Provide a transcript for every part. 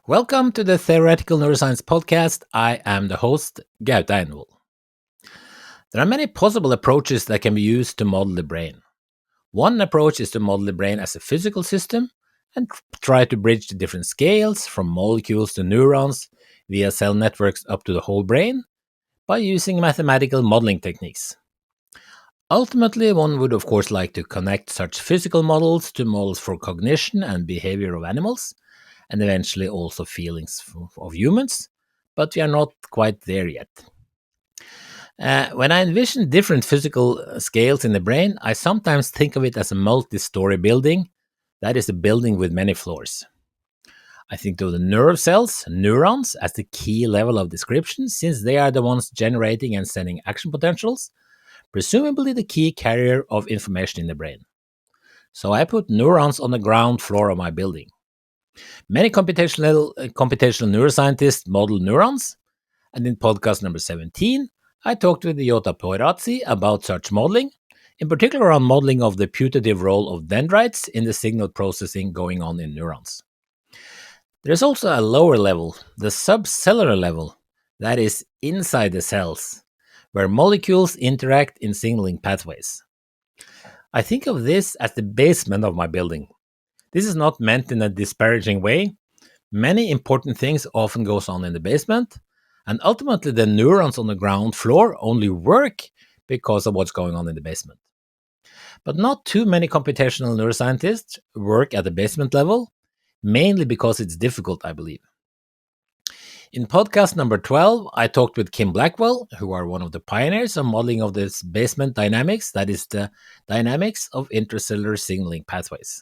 Welcome to the Theoretical Neuroscience Podcast. I am the host, Gaute Einvoll. There are many possible approaches that can be used to model the brain. One approach is to model the brain as a physical system and try to bridge the different scales from molecules to neurons via cell networks up to the whole brain by using mathematical modeling techniques. Ultimately, one would of course like to connect such physical models to models for cognition and behavior of animals, and eventually also feelings of humans, but we are not quite there yet. When I envision different physical scales in the brain, I sometimes think of it as a multi-story building, that is a building with many floors. I think of the nerve cells, neurons, as the key level of description, since they are the ones generating and sending action potentials, presumably the key carrier of information in the brain. So I put neurons on the ground floor of my building. Many computational neuroscientists model neurons, and in podcast number 17, I talked with Jota Poirazzi about such modeling, in particular on modeling of the putative role of dendrites in the signal processing going on in neurons. There is also a lower level, the subcellular level, that is inside the cells, where molecules interact in signaling pathways. I think of this as the basement of my building. This is not meant in a disparaging way. Many important things often goes on in the basement, and ultimately the neurons on the ground floor only work because of what's going on in the basement. But not too many computational neuroscientists work at the basement level, mainly because it's difficult, I believe. In podcast number 12, I talked with Kim Blackwell, who are one of the pioneers of modeling of this basement dynamics, that is the dynamics of intracellular signaling pathways.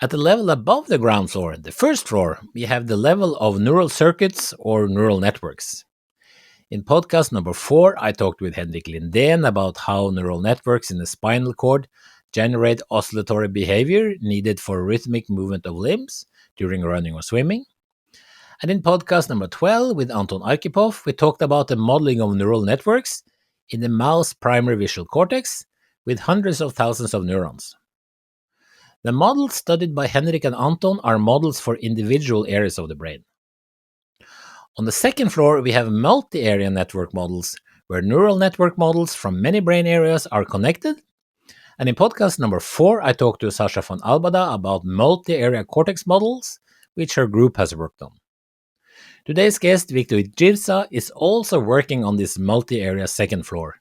At the level above the ground floor, the first floor, we have the level of neural circuits or neural networks. In podcast number 4, I talked with Henrik Lindén about how neural networks in the spinal cord generate oscillatory behavior needed for rhythmic movement of limbs during running or swimming. And in podcast number 12 with Anton Arkhipov, we talked about the modeling of neural networks in the mouse primary visual cortex with hundreds of thousands of neurons. The models studied by Henrik and Anton are models for individual areas of the brain. On the second floor, we have multi-area network models, where neural network models from many brain areas are connected. And in podcast number 4, I talked to Sasha von Albada about multi-area cortex models, which her group has worked on. Today's guest, Viktor Jirsa, is also working on this multi-area second floor,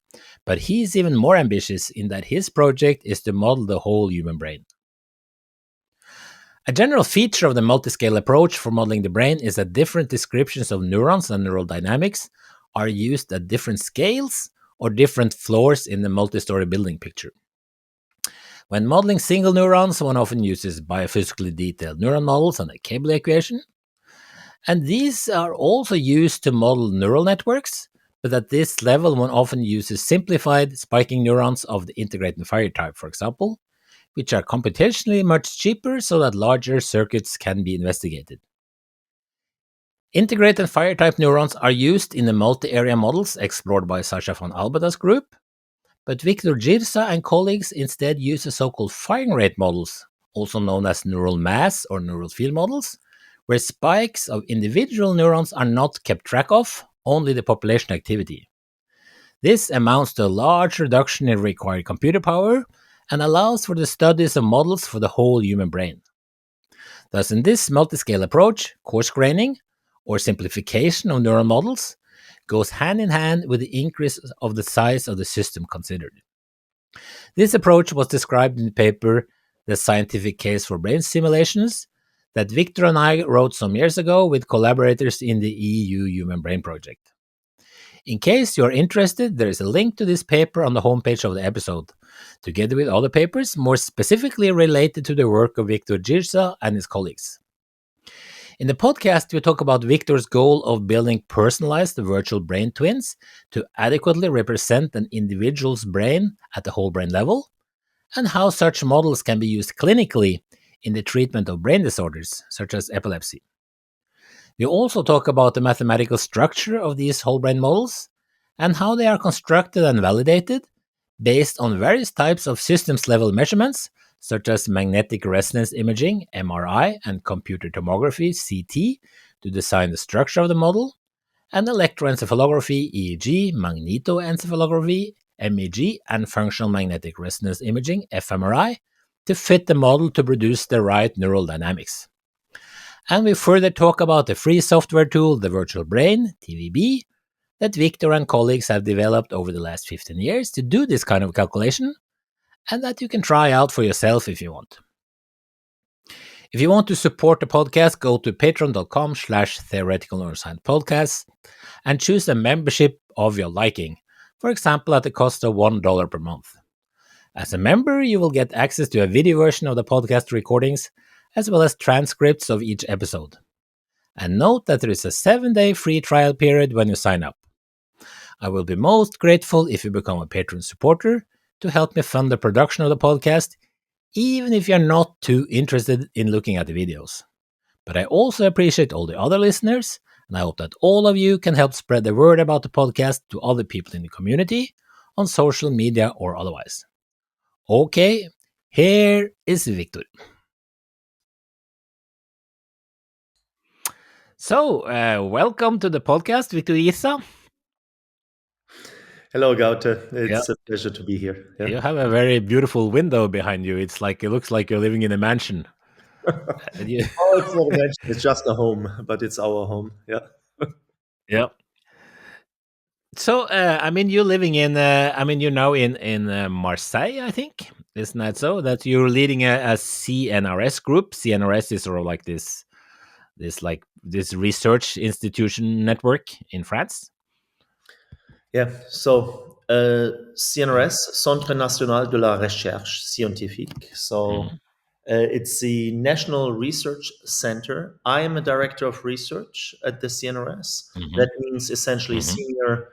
but he's even more ambitious in that his project is to model the whole human brain. A general feature of the multiscale approach for modeling the brain is that different descriptions of neurons and neural dynamics are used at different scales or different floors in the multi-story building picture. When modeling single neurons, one often uses biophysically detailed neuron models and a cable equation. And these are also used to model neural networks, but at this level, one often uses simplified spiking neurons of the integrate and fire type, for example, which are computationally much cheaper so that larger circuits can be investigated. Integrate and fire type neurons are used in the multi-area models explored by Sasha von Albada's group, but Viktor Jirsa and colleagues instead use the so-called firing rate models, also known as neural mass or neural field models, where spikes of individual neurons are not kept track of, only the population activity. This amounts to a large reduction in required computer power and allows for the studies of models for the whole human brain. Thus, in this multiscale approach, coarse graining, or simplification of neural models, goes hand in hand with the increase of the size of the system considered. This approach was described in the paper The Scientific Case for Brain Simulations that Viktor and I wrote some years ago with collaborators in the EU Human Brain Project. In case you are interested, there is a link to this paper on the homepage of the episode, together with other papers more specifically related to the work of Viktor Jirsa and his colleagues. In the podcast, we talk about Viktor's goal of building personalized virtual brain twins to adequately represent an individual's brain at the whole brain level, and how such models can be used clinically in the treatment of brain disorders, such as epilepsy. We also talk about the mathematical structure of these whole brain models and how they are constructed and validated based on various types of systems level measurements, such as magnetic resonance imaging, MRI, and computer tomography, CT, to design the structure of the model, and electroencephalography, EEG, magnetoencephalography, MEG, and functional magnetic resonance imaging, fMRI, to fit the model to produce the right neural dynamics. And we further talk about the free software tool, the virtual brain, TVB, that Viktor and colleagues have developed over the last 15 years to do this kind of calculation, and that you can try out for yourself if you want. If you want to support the podcast, go to patreon.com/theoretical neuroscience podcast and choose a membership of your liking, for example, at the cost of $1 per month. As a member, you will get access to a video version of the podcast recordings, as well as transcripts of each episode. And note that there is a 7-day free trial period when you sign up. I will be most grateful if you become a Patreon supporter to help me fund the production of the podcast, even if you're not too interested in looking at the videos. But I also appreciate all the other listeners, and I hope that all of you can help spread the word about the podcast to other people in the community, on social media or otherwise. Okay, here is Viktor. So, welcome to the podcast, Viktor Jirsa. Hello, Gaute. It's a pleasure to be here. You have a very beautiful window behind you. It looks like you're living in a mansion. Oh, it's not a mansion. It's just a home, but it's our home. Yeah. Yeah. So, you're living in, you're now in Marseille, I think. Isn't that so? That you're leading a CNRS group. CNRS is sort of like this research institution network in France. Yeah. So, CNRS, Centre National de la Recherche Scientifique. So, it's the National Research Center. I am a director of research at the CNRS. That means essentially senior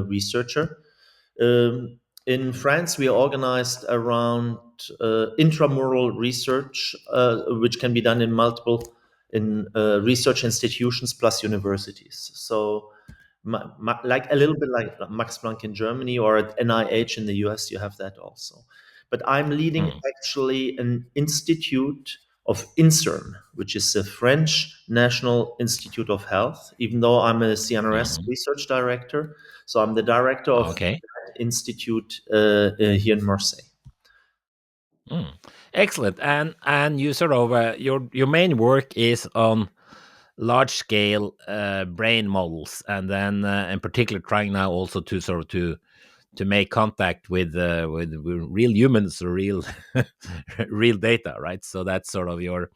researcher. In France, we are organized around intramural research, which can be done in multiple research institutions plus universities. So, like a little bit like Max Planck in Germany or at NIH in the US, you have that also. But I'm leading actually an institute of INSERM, which is the French National Institute of Health, even though I'm a CNRS research director. So I'm the director of that institute here in Marseille. Excellent. And you sort of your main work is on large scale brain models, and then in particular trying now also to sort of to make contact with real humans or real real data, right? So that's sort of your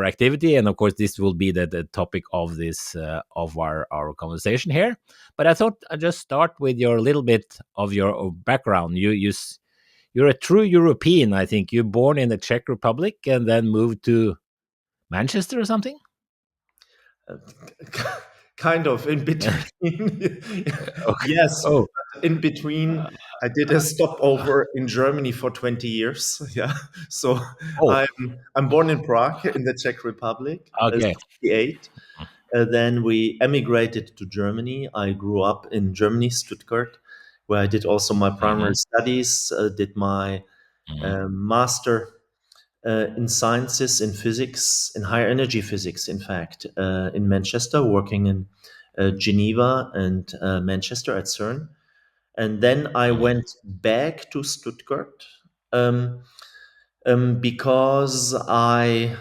activity, and of course this will be the topic of this of our conversation here. But I thought I'd just start with your little bit of your background. You're a true European, I think. You're born in the Czech Republic and then moved to Manchester or something? Kind of in between. Okay. Yes, Oh, in between, I did a stopover in Germany for 20 years. Yeah, so oh, I'm born in Prague in the Czech Republic, okay. 68. Then we emigrated to Germany. I grew up in Germany, Stuttgart, where I did also my primary studies. Did my master in sciences, in physics, in higher energy physics, in fact, in Manchester, working in Geneva and Manchester at CERN. And then I went back to Stuttgart because I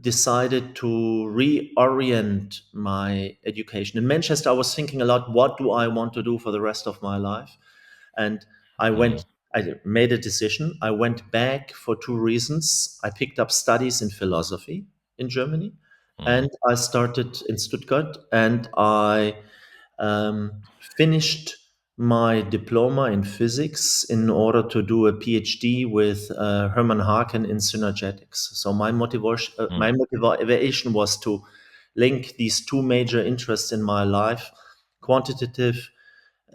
decided to reorient my education. In Manchester, I was thinking a lot, what do I want to do for the rest of my life? And I made a decision. I went back for two reasons. I picked up studies in philosophy in Germany, and I started in Stuttgart, and I finished my diploma in physics in order to do a PhD with Hermann Haken in synergetics. So my motivation was to link these two major interests in my life: quantitative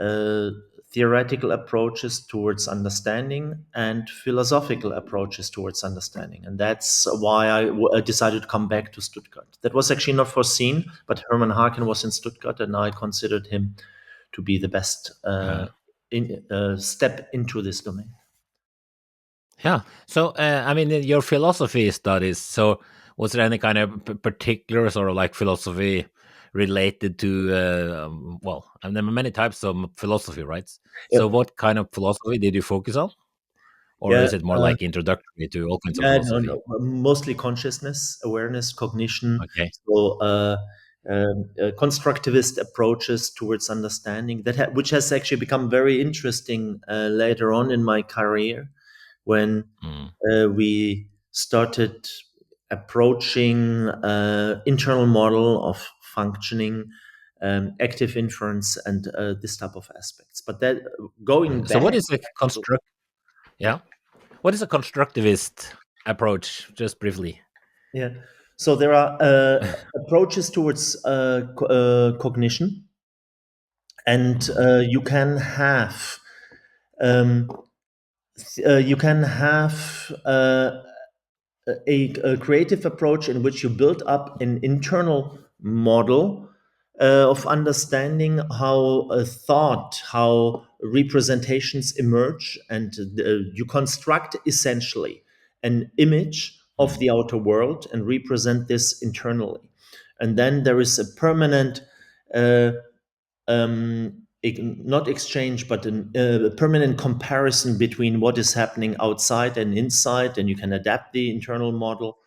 uh, theoretical approaches towards understanding and philosophical approaches towards understanding. And that's why I decided to come back to Stuttgart. That was actually not foreseen, but Hermann Haken was in Stuttgart, and I considered him to be the best step into this domain. Yeah. So, I mean, in your philosophy studies, so was there any kind of particular sort of like philosophy related to, well, and there are many types of philosophy, right? Yeah, So, what kind of philosophy did you focus on? Or yeah, is it more like introductory to all kinds of yeah. No, philosophy? no. Mostly consciousness, awareness, cognition. Okay. So, constructivist approaches towards understanding which has actually become very interesting later on in my career when Mm. we started approaching internal model of functioning, active inference, and this type of aspects. But that going So, what back, is a construct? Yeah. What is a constructivist approach? Just briefly. yeah. So there are approaches towards cognition, and Mm. um, you can have a creative approach in which you build up an internal model of understanding how a thought, how representations emerge, and you construct essentially an image of Mm. the outer world and represent this internally. And then there is a permanent uh, not exchange, but a permanent comparison between what is happening outside and inside, and you can adapt the internal model.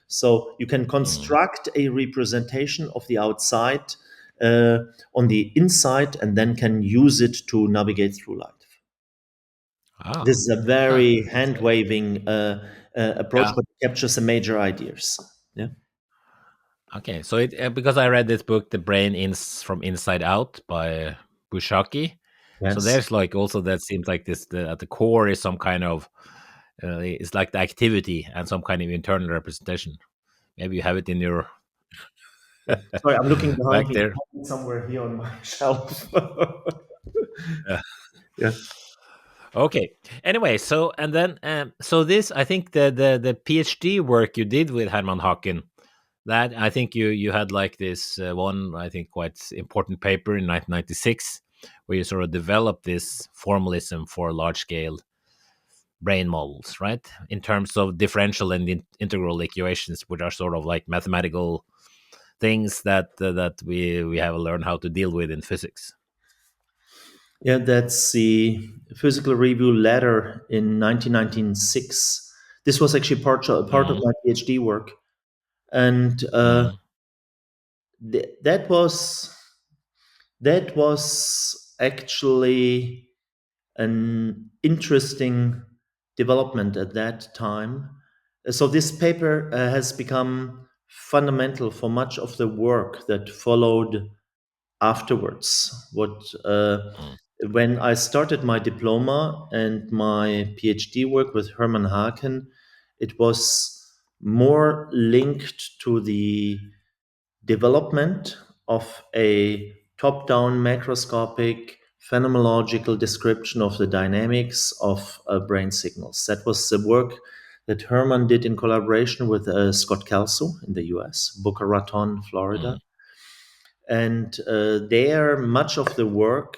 So you can Mm. construct a representation of the outside uh, on the inside, and then can use it to navigate through life. Ah. This is a Huh. very hand waving approach, Yeah. but captures the major ideas. Yeah. Okay, so it because I read this book, "The Brain from Inside Out" by Bushaki. So Yes. there's like also that seems like this at the core is some kind of it's like the activity and some kind of internal representation. Maybe you have it in your Yeah. Sorry, I'm looking behind back me. there. Somewhere here on my shelf. Yeah. Yeah. Okay. Anyway, so and then so this I think the PhD work you did with Herman Haken, that I think you had like this one I think quite important paper in 1996 where you sort of developed this formalism for large scale brain models, right? In terms of differential and integral equations, which are sort of like mathematical things that we have learned how to deal with in physics. Yeah, that's the Physical Review letter in 1996. This was actually part of Mm, my PhD work, and mm, th- that was actually an interesting development at that time. So this paper has become fundamental for much of the work that followed afterwards. What mm, When I started my diploma and my PhD work with Hermann Haken, it was more linked to the development of a top-down macroscopic phenomenological description of the dynamics of brain signals. That was the work that Hermann did in collaboration with Scott Kelso in the US, Boca Raton, Florida. mm, And there, much of the work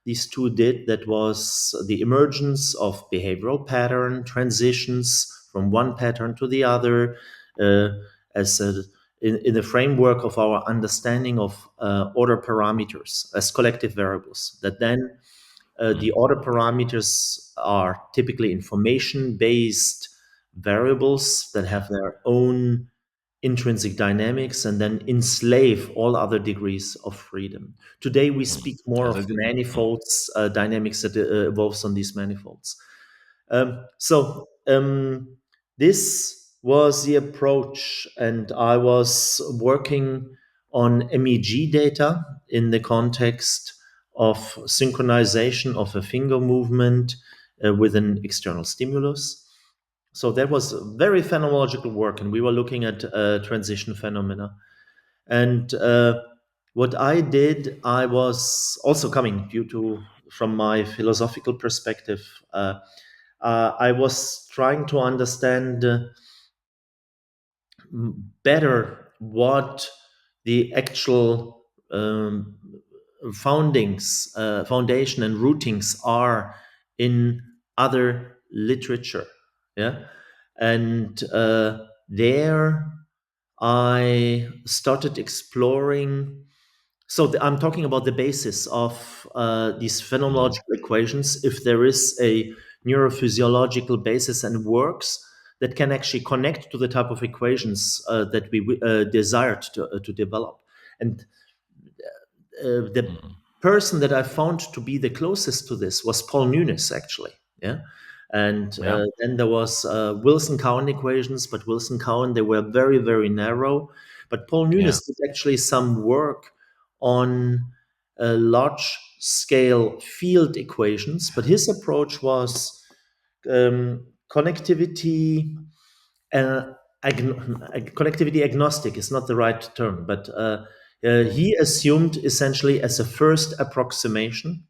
these two did, that was the emergence of behavioral pattern transitions from one pattern to the other, uh, as a, in the framework of our understanding of order parameters as collective variables. That then the mm, order parameters are typically information based variables that have their own intrinsic dynamics and then enslave all other degrees of freedom. Today, we mm. speak more Yeah, of mm, manifolds, dynamics that evolves on these manifolds. So this was the approach, and I was working on MEG data in the context of synchronization of a finger movement with an external stimulus. So that was very phenomenological work, and we were looking at transition phenomena. And what I did, I was also coming due to from my philosophical perspective. I was trying to understand better what the actual foundation and rootings are in other literature. Yeah, and there I started exploring. So I'm talking about the basis of these mm, phenomenological equations. If there is a neurophysiological basis and works that can actually connect to the type of equations that we desired to develop, and the mm, person that I found to be the closest to this was Paul Nunes, actually. Yeah. And yeah, then there was Wilson-Cowan equations, but Wilson-Cowan, they were very, very narrow. But Paul yeah, Nunes did actually some work on large scale field equations, but his approach was connectivity uh, connectivity agnostic is not the right term, but mm, he assumed essentially as a first approximation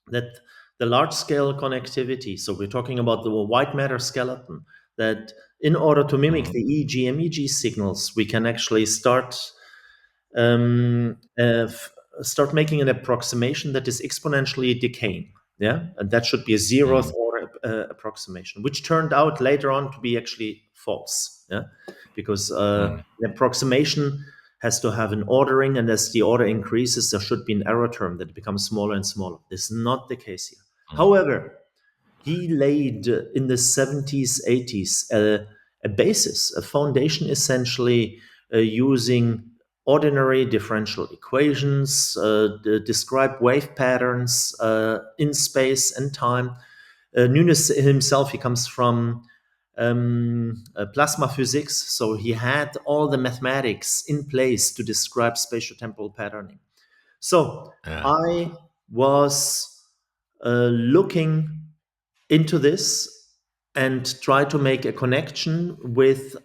that the large scale connectivity, so we're talking about the white matter skeleton, that in order to mimic mm, the EEG and MEG signals, we can actually um, uh, f- start making an approximation that is exponentially decaying. Yeah, and that should be a zeroth mm, order approximation, which turned out later on to be actually false. Yeah, because mm, the approximation has to have an ordering, and as the order increases, there should be an error term that becomes smaller and smaller. This is not the case here. mm, However, he laid in the 70s, 80s a basis, a foundation essentially using ordinary differential equations, describe wave patterns in space and time. Nunes himself, he comes from plasma physics, so he had all the mathematics in place to describe spatiotemporal patterning. So yeah, I was looking into this and try to make a connection with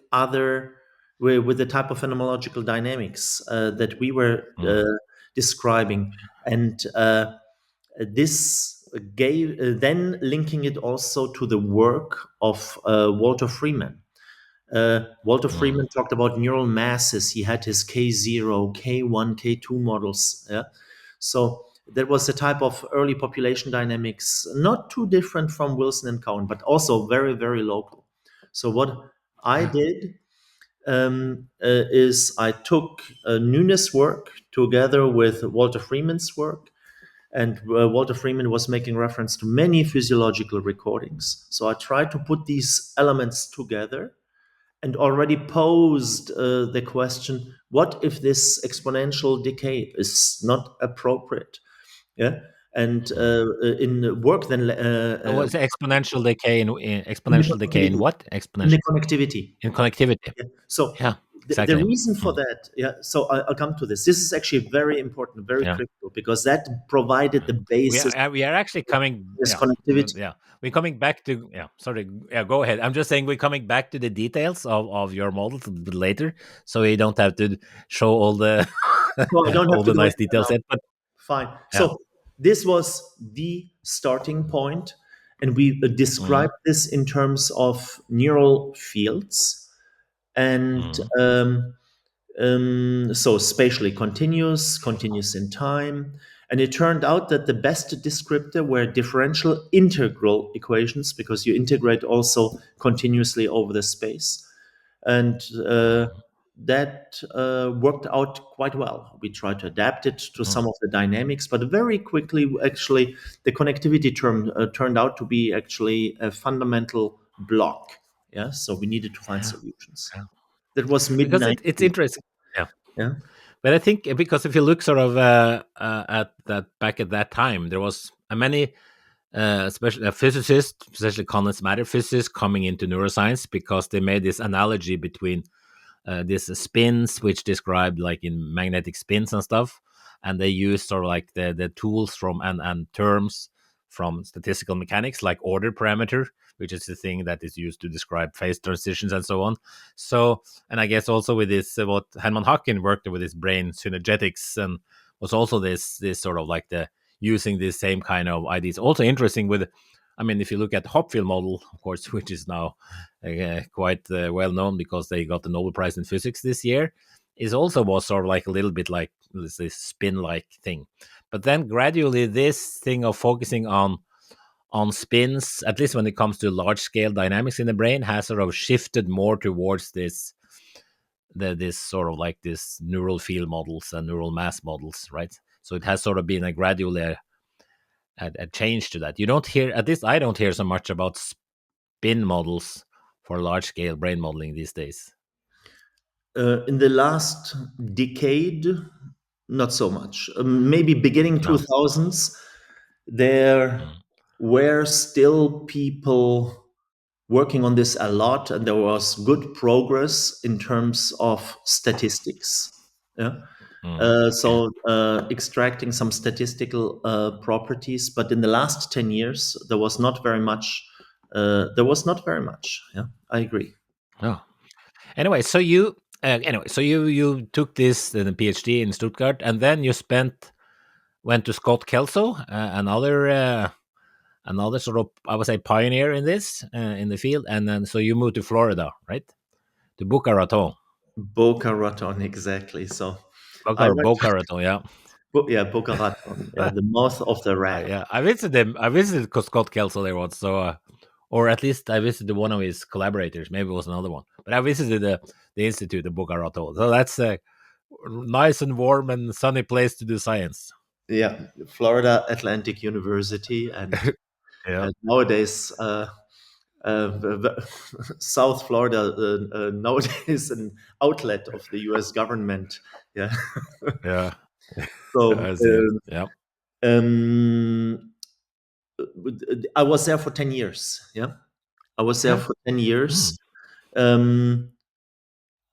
with the type of phenomenological dynamics that we were mm, describing, and this gave then linking it also to the work of Walter Freeman. Walter mm, Freeman talked about neural masses. He had his K0, K1, K2 models. Yeah? So there was a type of early population dynamics, not too different from Wilson and Cowan, but also very, very local. So what I yeah, did is I took Nunes' work together with Walter Freeman's work, and Walter Freeman was making reference to many physiological recordings. So I tried to put these elements together and already posed the question, what if this exponential decay is not appropriate? Yeah. And mm. in the work then What's exponential decay in the exponential decay in connectivity, what? in the Exponential connectivity. in connectivity. Yeah. So Yeah, the exactly. reason for Mm, that, yeah. So I'll come to this. This is actually very important, very yeah. critical, because that provided the basis We are actually of coming, this yeah, connectivity. yeah. We're coming back to, yeah. Sorry, yeah. Go ahead. I'm just saying we're coming back to the details of your models a bit later, so you don't have to show all the So I don't have all to the go nice into that details now. yet. But Fine. yeah, So this was the starting point, and we mm, described this in terms of neural fields, and mm, so spatially continuous, continuous in time. And it turned out that the best descriptor were differential integral equations, because you integrate also continuously over the space. And mm, that worked out quite well. We tried to adapt it to mm, some of the dynamics, but very quickly, actually, the connectivity term turned out to be actually a fundamental block. Yeah, so we needed to find yeah, solutions. yeah. That was mid Because it's 90s. interesting. Yeah. Yeah. But I think because if you look sort of at that back at that time, there was many, especially physicists, especially condensed matter physicists, coming into neuroscience because they made this analogy between these spins, which described like in magnetic spins and stuff, and they used sort of like the tools from and terms from statistical mechanics, like order parameter, which is the thing that is used to describe phase transitions and so on. So, and I guess also with this, what Hermann Haken worked with his brain synergetics, and was also this sort of like the using this same kind of ideas. Also interesting with, I mean, if you look at the Hopfield model, of course, which is now quite well known because they got the Nobel Prize in Physics this year, is also was sort of like a little bit like this spin like thing. But then gradually, this thing of focusing on spins, at least when it comes to large scale dynamics in the brain, has sort of shifted more towards this sort of like this neural field models and neural mass models, right? So it has sort of been a gradual a change to that. You don't hear, at least I don't hear so much about spin models for large scale brain modeling these days. In the last decade, not so much. Maybe beginning No. 2000s, there Mm, were still people working on this a lot, and there was good progress in terms of statistics. Yeah. yeah. Extracting some statistical properties, but in the last 10 years, there was not very much. There was not very much. Yeah, I agree. Oh. Anyway, so you took this the PhD in Stuttgart, and then you went to Scott Kelso, another sort of, I would say, pioneer in this in the field, and then so you moved to Florida, right? To Boca Raton. Boca Raton, exactly. So Boca I or went Boca to Raton, yeah. Yeah, Boca Raton, yeah, the mouth of the rat. Yeah, I visited him. I visited Scott Kelso there once, so or at least I visited one of his collaborators. Maybe it was another one, but I visited the institute of Boca Raton. So that's a nice and warm and sunny place to do science. Yeah, Florida Atlantic University, and Yeah, nowadays South Florida nowadays an outlet of the U.S. government. Yeah, yeah, so I see it. Yeah. um, I was there for 10 years. Yeah, I was there for 10 years. Mm,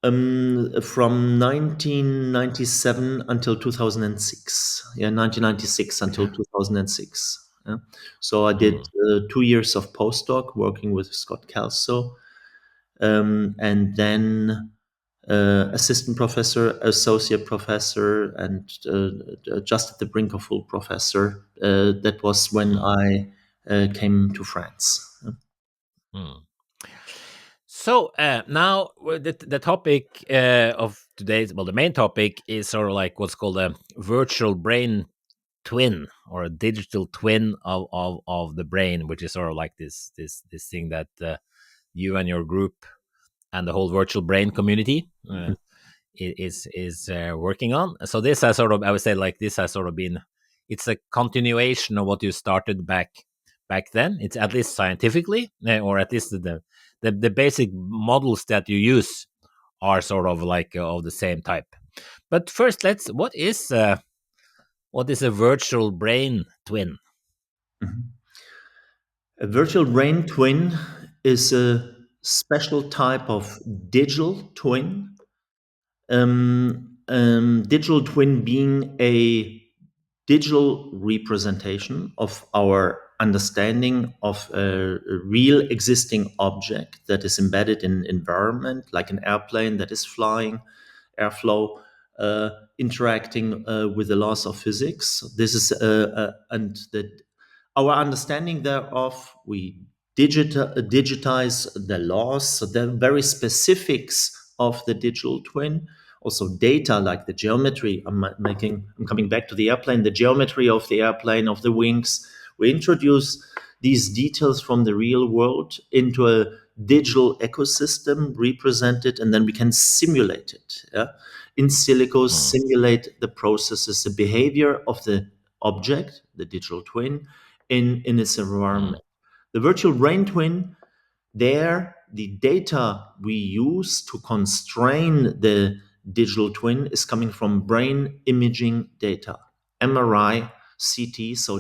Um, from 1997 until 2006. Yeah, 1996 until yeah. 2006. Yeah. So I did Mm, 2 years of postdoc working with Scott Kelso, and then assistant professor, associate professor, and just at the brink of full professor. That was when mm, I came to France. mm. So now the topic of today's, well, the main topic is sort of like what's called a virtual brain twin or a digital twin of the brain, which is sort of like this thing that you and your group and the whole virtual brain community is working on. So this has sort of, I would say, like this has sort of been, it's a continuation of what you started back then. It's at least scientifically, or at least the basic models that you use are sort of like of the same type. But first, let's what is a virtual brain twin? Mhm. A virtual brain twin is a special type of digital twin. Digital twin being a digital representation of our understanding of a real existing object that is embedded in environment, like an airplane that is flying, airflow, interacting with the laws of physics. This is and the our understanding thereof, we digitize the laws, so the very specifics of the digital twin, also data like the geometry. I'm coming back to the airplane, the geometry of the airplane, of the wings. We introduce these details from the real world into a digital ecosystem, represented, and then we can simulate it. Yeah? In silico, Mm, simulate the processes, the behavior of the object, the digital twin, in its mm, environment. The virtual brain twin, there, the data we use to constrain the digital twin is coming from brain imaging data, MRI, CT. So,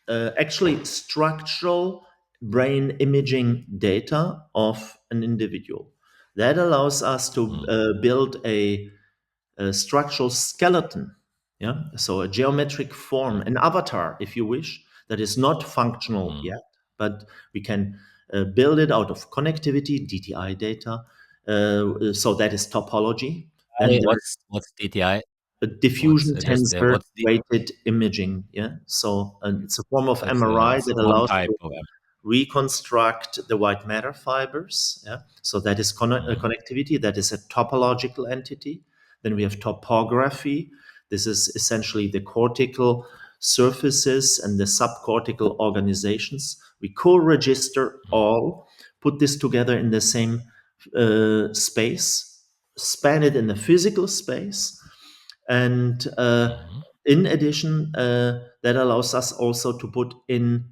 actually, structural brain imaging data of an individual. That allows us to mm, build a structural skeleton, yeah, so a geometric form, mm, an avatar, if you wish, that is not functional mm. yet, but we can build it out of connectivity, DTI data. So that is topology. Then Hey, there's what's DTI? a What's diffusion just tensor what's the weighted imaging. Yeah, so it's a form of that's MRI so that one allows type to of reconstruct the white matter fibers. Yeah, so that is mm, connectivity. That is a topological entity. Then we have topography. This is essentially the cortical surfaces and the subcortical organizations We co-register all, put this together in the same space, span it in the physical space, and in addition, that allows us also to put in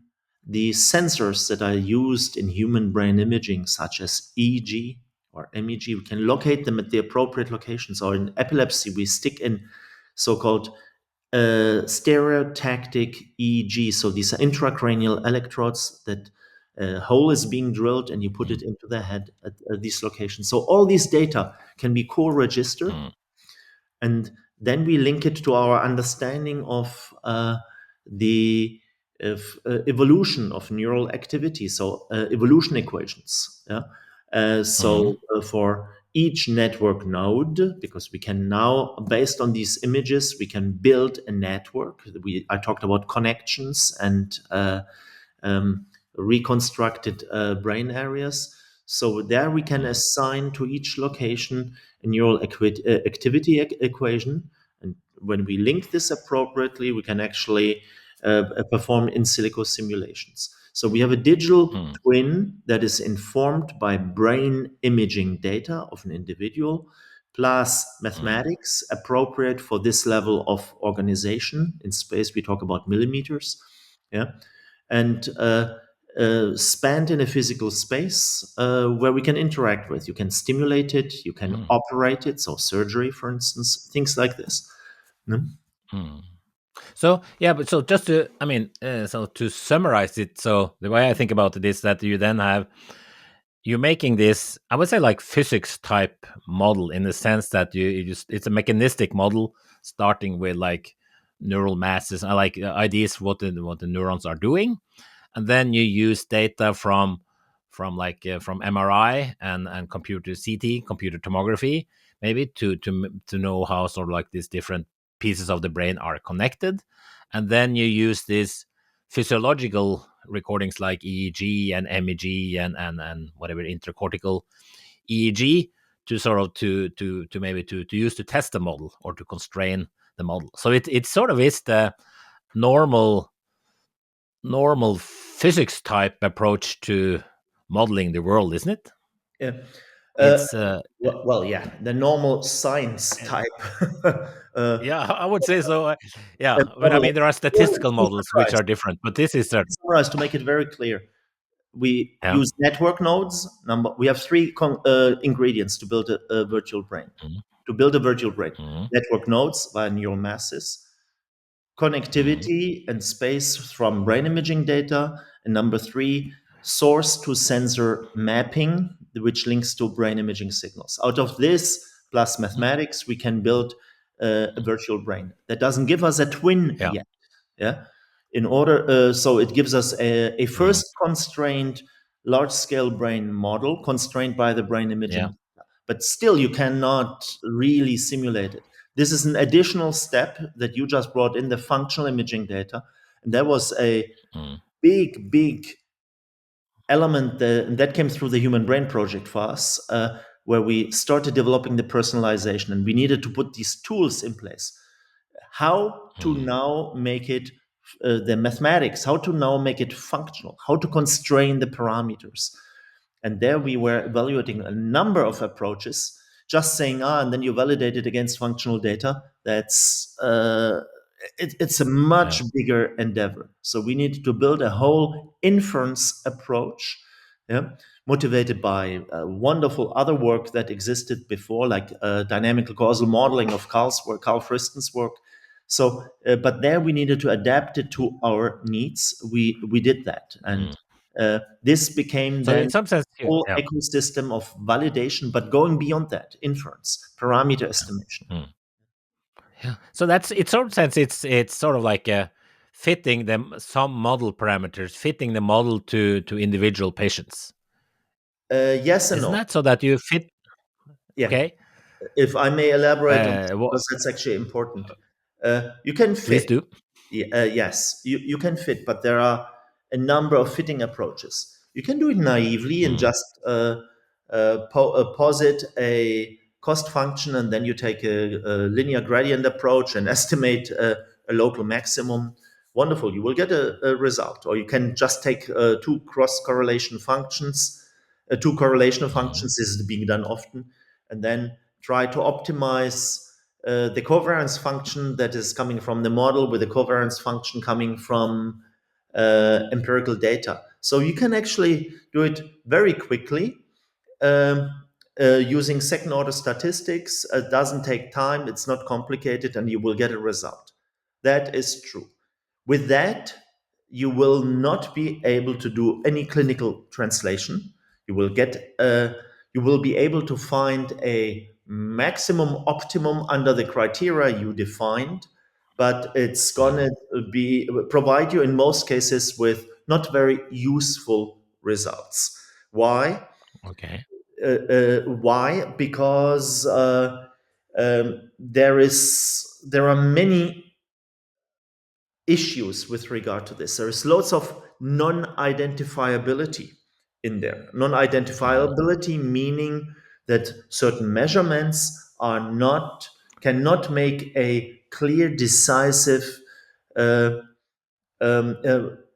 the sensors that are used in human brain imaging, such as EEG or MEG. We can locate them at the appropriate locations. Or in epilepsy, we stick in so-called stereotactic EEG. So these are intracranial electrodes that a hole is being drilled and you put it into the head at these locations. So all these data can be co-registered, and then we link it to our understanding of the evolution of neural activity, so evolution equations. Yeah. For each network node, because we can now, based on these images, we can build a network. I talked about connections and reconstructed brain areas. So there we can assign to each location a neural activity equation. And when we link this appropriately, we can actually perform in silico simulations. So we have a digital twin that is informed by brain imaging data of an individual, plus mathematics appropriate for this level of organization. In space, we talk about millimeters. Yeah. And spanned in a physical space where we can interact with. You can stimulate it, you can operate it, so surgery, for instance, things like this. No? So yeah, but so just to, I mean, so to summarize it, so the way I think about it is that you then have, you're making this, I would say, like physics type model, in the sense that you just, it's a mechanistic model starting with like neural masses, I like ideas what the neurons are doing, and then you use data from like from MRI and computer CT, computer tomography, maybe to know how sort of like these different pieces of the brain are connected, and then you use this physiological recordings like EEG and MEG and whatever intercortical EEG to sort of to maybe to use to test the model or to constrain the model. So it sort of is the normal physics type approach to modeling the world, isn't it? Yeah. It's Well, yeah, the normal science type yeah, I would say so. Yeah, but I modeling. mean there are statistical models which are different, but this is a Summarize to make it very clear. We yeah. use network nodes. We have three ingredients to build a virtual brain. To build a virtual brain, Mhm, network nodes via neural masses, mhm, connectivity and space from brain imaging data, and number three, source to sensor mapping, which links to brain imaging signals. Out of this plus mathematics, we can build a virtual brain. That doesn't give us a twin yeah. yet. Yeah. In order, so it gives us a Mhm, first constrained large scale brain model constrained by the brain yeah. imaging, but still you cannot really simulate it. This is an additional step that you just brought in, the functional imaging data. And that was a Mm, big element that came through the Human Brain Project for us, where we started developing the personalization, and we needed to put these tools in place. How to mm, now make it the mathematics, how to now make it functional, how to constrain the parameters. And there we were evaluating a number of approaches. Just saying, and then you validate it against functional data, that's it's a yeah. much bigger endeavor. So we need to build a whole inference approach, yeah, motivated by wonderful other work that existed before, like dynamical causal modeling of Carl's work, Carl Fristen's work. So, but there we needed to adapt it to our needs. We did that, and Mm. this became So in then some sense, whole yeah. ecosystem of validation, but going beyond that, inference, parameter estimation. Mm. Yeah. So that's, in some sense, it's sort of like fitting them some model parameters, fitting the model to individual patients. Yes and Isn't no. that so that you fit? Yeah. Okay. If I may elaborate on this, What? because that's actually important. You can Please fit. do. Yes, you can fit, but there are a number of fitting approaches. You can do it naively and Mm, just posit a cost function, and then you take a linear gradient approach and estimate a local maximum. wonderful, you will get a result. Or you can just take two cross correlation functions, two correlational functions. This is being done often, and then try to optimize the covariance function that is coming from the model with the covariance function coming from empirical data. So you can actually do it very quickly um, using second order statistics. It doesn't take time, it's not complicated, and you will get a result. That is true. With that, you will not be able to do any clinical translation. You will get you will be able to find a maximum optimum under the criteria you defined, but it's gonna be provide you in most cases with not very useful results. Why? Okay. Why? Because there are many issues with regard to this. There is lots of non-identifiability in there. Non-identifiability meaning that certain measurements are not cannot make a clear, decisive uh,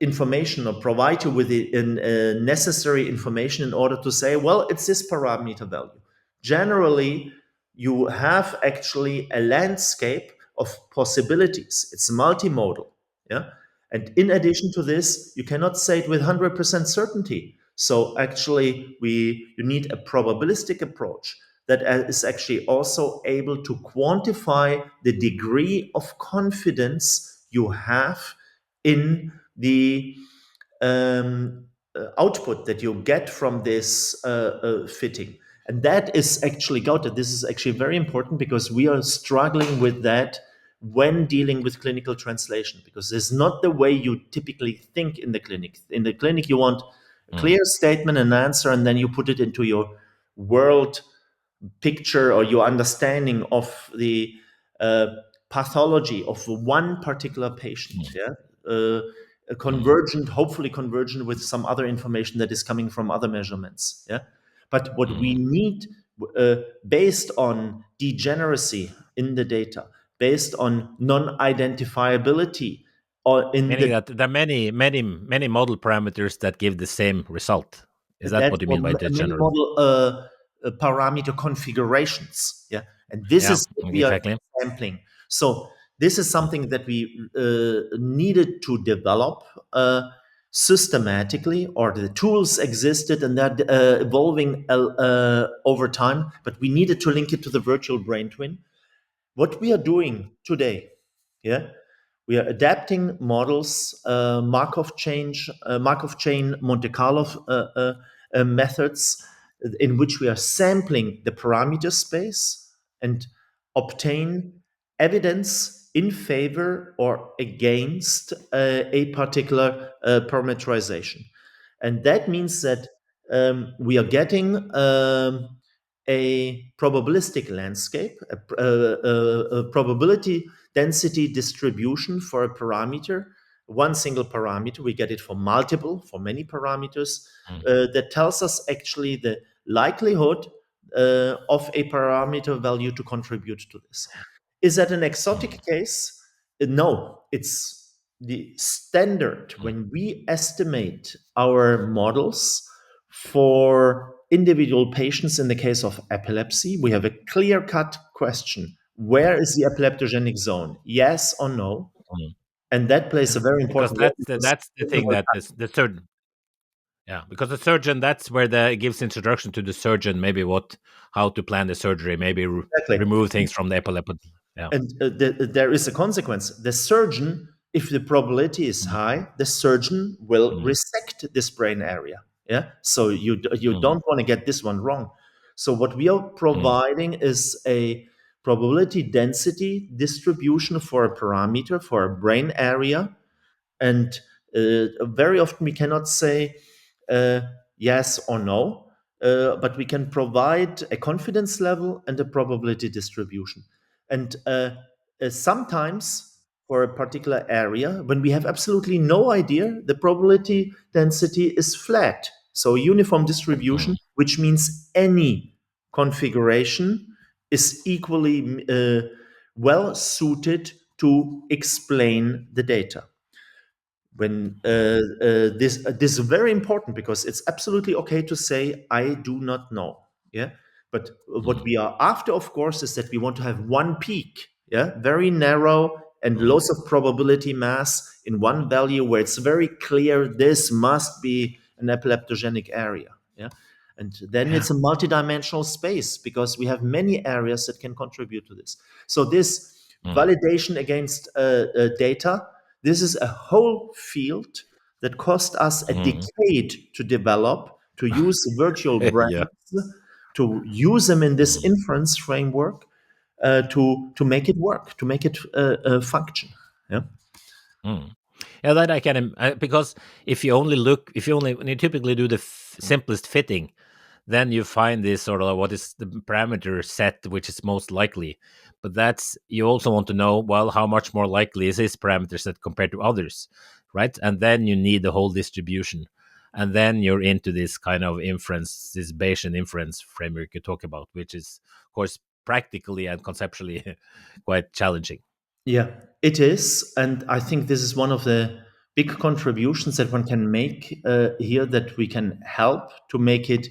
information or provide you with the necessary information in order to say, well, it's this parameter value. Generally, you have actually a landscape of possibilities. It's multimodal. Yeah. And in addition to this, you cannot say it with 100% certainty. So actually, you need a probabilistic approach that is actually also able to quantify the degree of confidence you have in the output that you get from this fitting. And that is actually got. This is actually very important because we are struggling with that when dealing with clinical translation, because it's not the way you typically think in the clinic. In the clinic, you want a clear statement and answer, and then you put it into your world picture or your understanding of the uh, pathology of one particular patient. Yeah, a convergent, hopefully convergent with some other information that is coming from other measurements. Yeah, but what we need, uh, based on degeneracy in the data, based on non-identifiability, or in Meaning the that there are many model parameters that give the same result. Is that that what you or mean by many degenerate? model parameter configurations. Yeah, and this Yeah, is what we are exactly. sampling. So this is something that we needed to develop systematically, or the tools existed and they're evolving over time, but we needed to link it to the virtual brain twin. What we are doing today, yeah, we are adapting models, Markov chain Monte Carlo methods, in which we are sampling the parameter space and obtain evidence in favor or against a particular parameterization. And that means that we are getting a probabilistic landscape, a probability density distribution for a parameter, one single parameter. We get it for many parameters, that tells us actually the likelihood of a parameter value to contribute to this. Is that an exotic case? No, it's the standard when we estimate our models for individual patients. In the case of epilepsy, we have a clear cut question: where is the epileptogenic zone? Yes or no? And that plays a very Because important role because that's the thing that the surgeon. Yeah, because the surgeon, that's where it gives introduction to the surgeon, maybe how to plan the surgery, maybe exactly. remove things from the epilepsy. Yeah. And there is a consequence. The surgeon, if the probability is high, the surgeon will Mm, resect this brain area. Yeah. So you mm, don't want to get this one wrong. So what we are mm, providing is a probability density distribution for a parameter for a brain area, and very often we cannot say uh, yes or no, but we can provide a confidence level and a probability distribution. And sometimes for a particular area, when we have absolutely no idea, the probability density is flat. So uniform distribution, mm, which means any configuration is equally well suited to explain the data. when this is very important, because it's absolutely okay to say I do not know. Yeah, but what mm, we are after, of course, is that we want to have one peak. Yeah, very narrow and mm, lots of probability mass in one value where it's very clear this must be an epileptogenic area. Yeah, and then yeah. it's a multidimensional space because we have many areas that can contribute to this. So this Mm, validation against data, this is a whole field that cost us a mm. decade to develop, to use virtual Yeah. brains, to use them in this Mm, inference framework, to make it work, to make it function. Yeah. mm. Yeah, that I can because if you only when you typically do the simplest fitting, then you find this sort of what is the parameter set which is most likely. But that's you also want to know, well, how much more likely is this parameter set compared to others, right? And then you need the whole distribution, and then you're into this kind of inference, this Bayesian inference framework you talk about, which is of course practically and conceptually quite challenging. Yeah, it is. And I think this is one of the big contributions that one can make here, that we can help to make it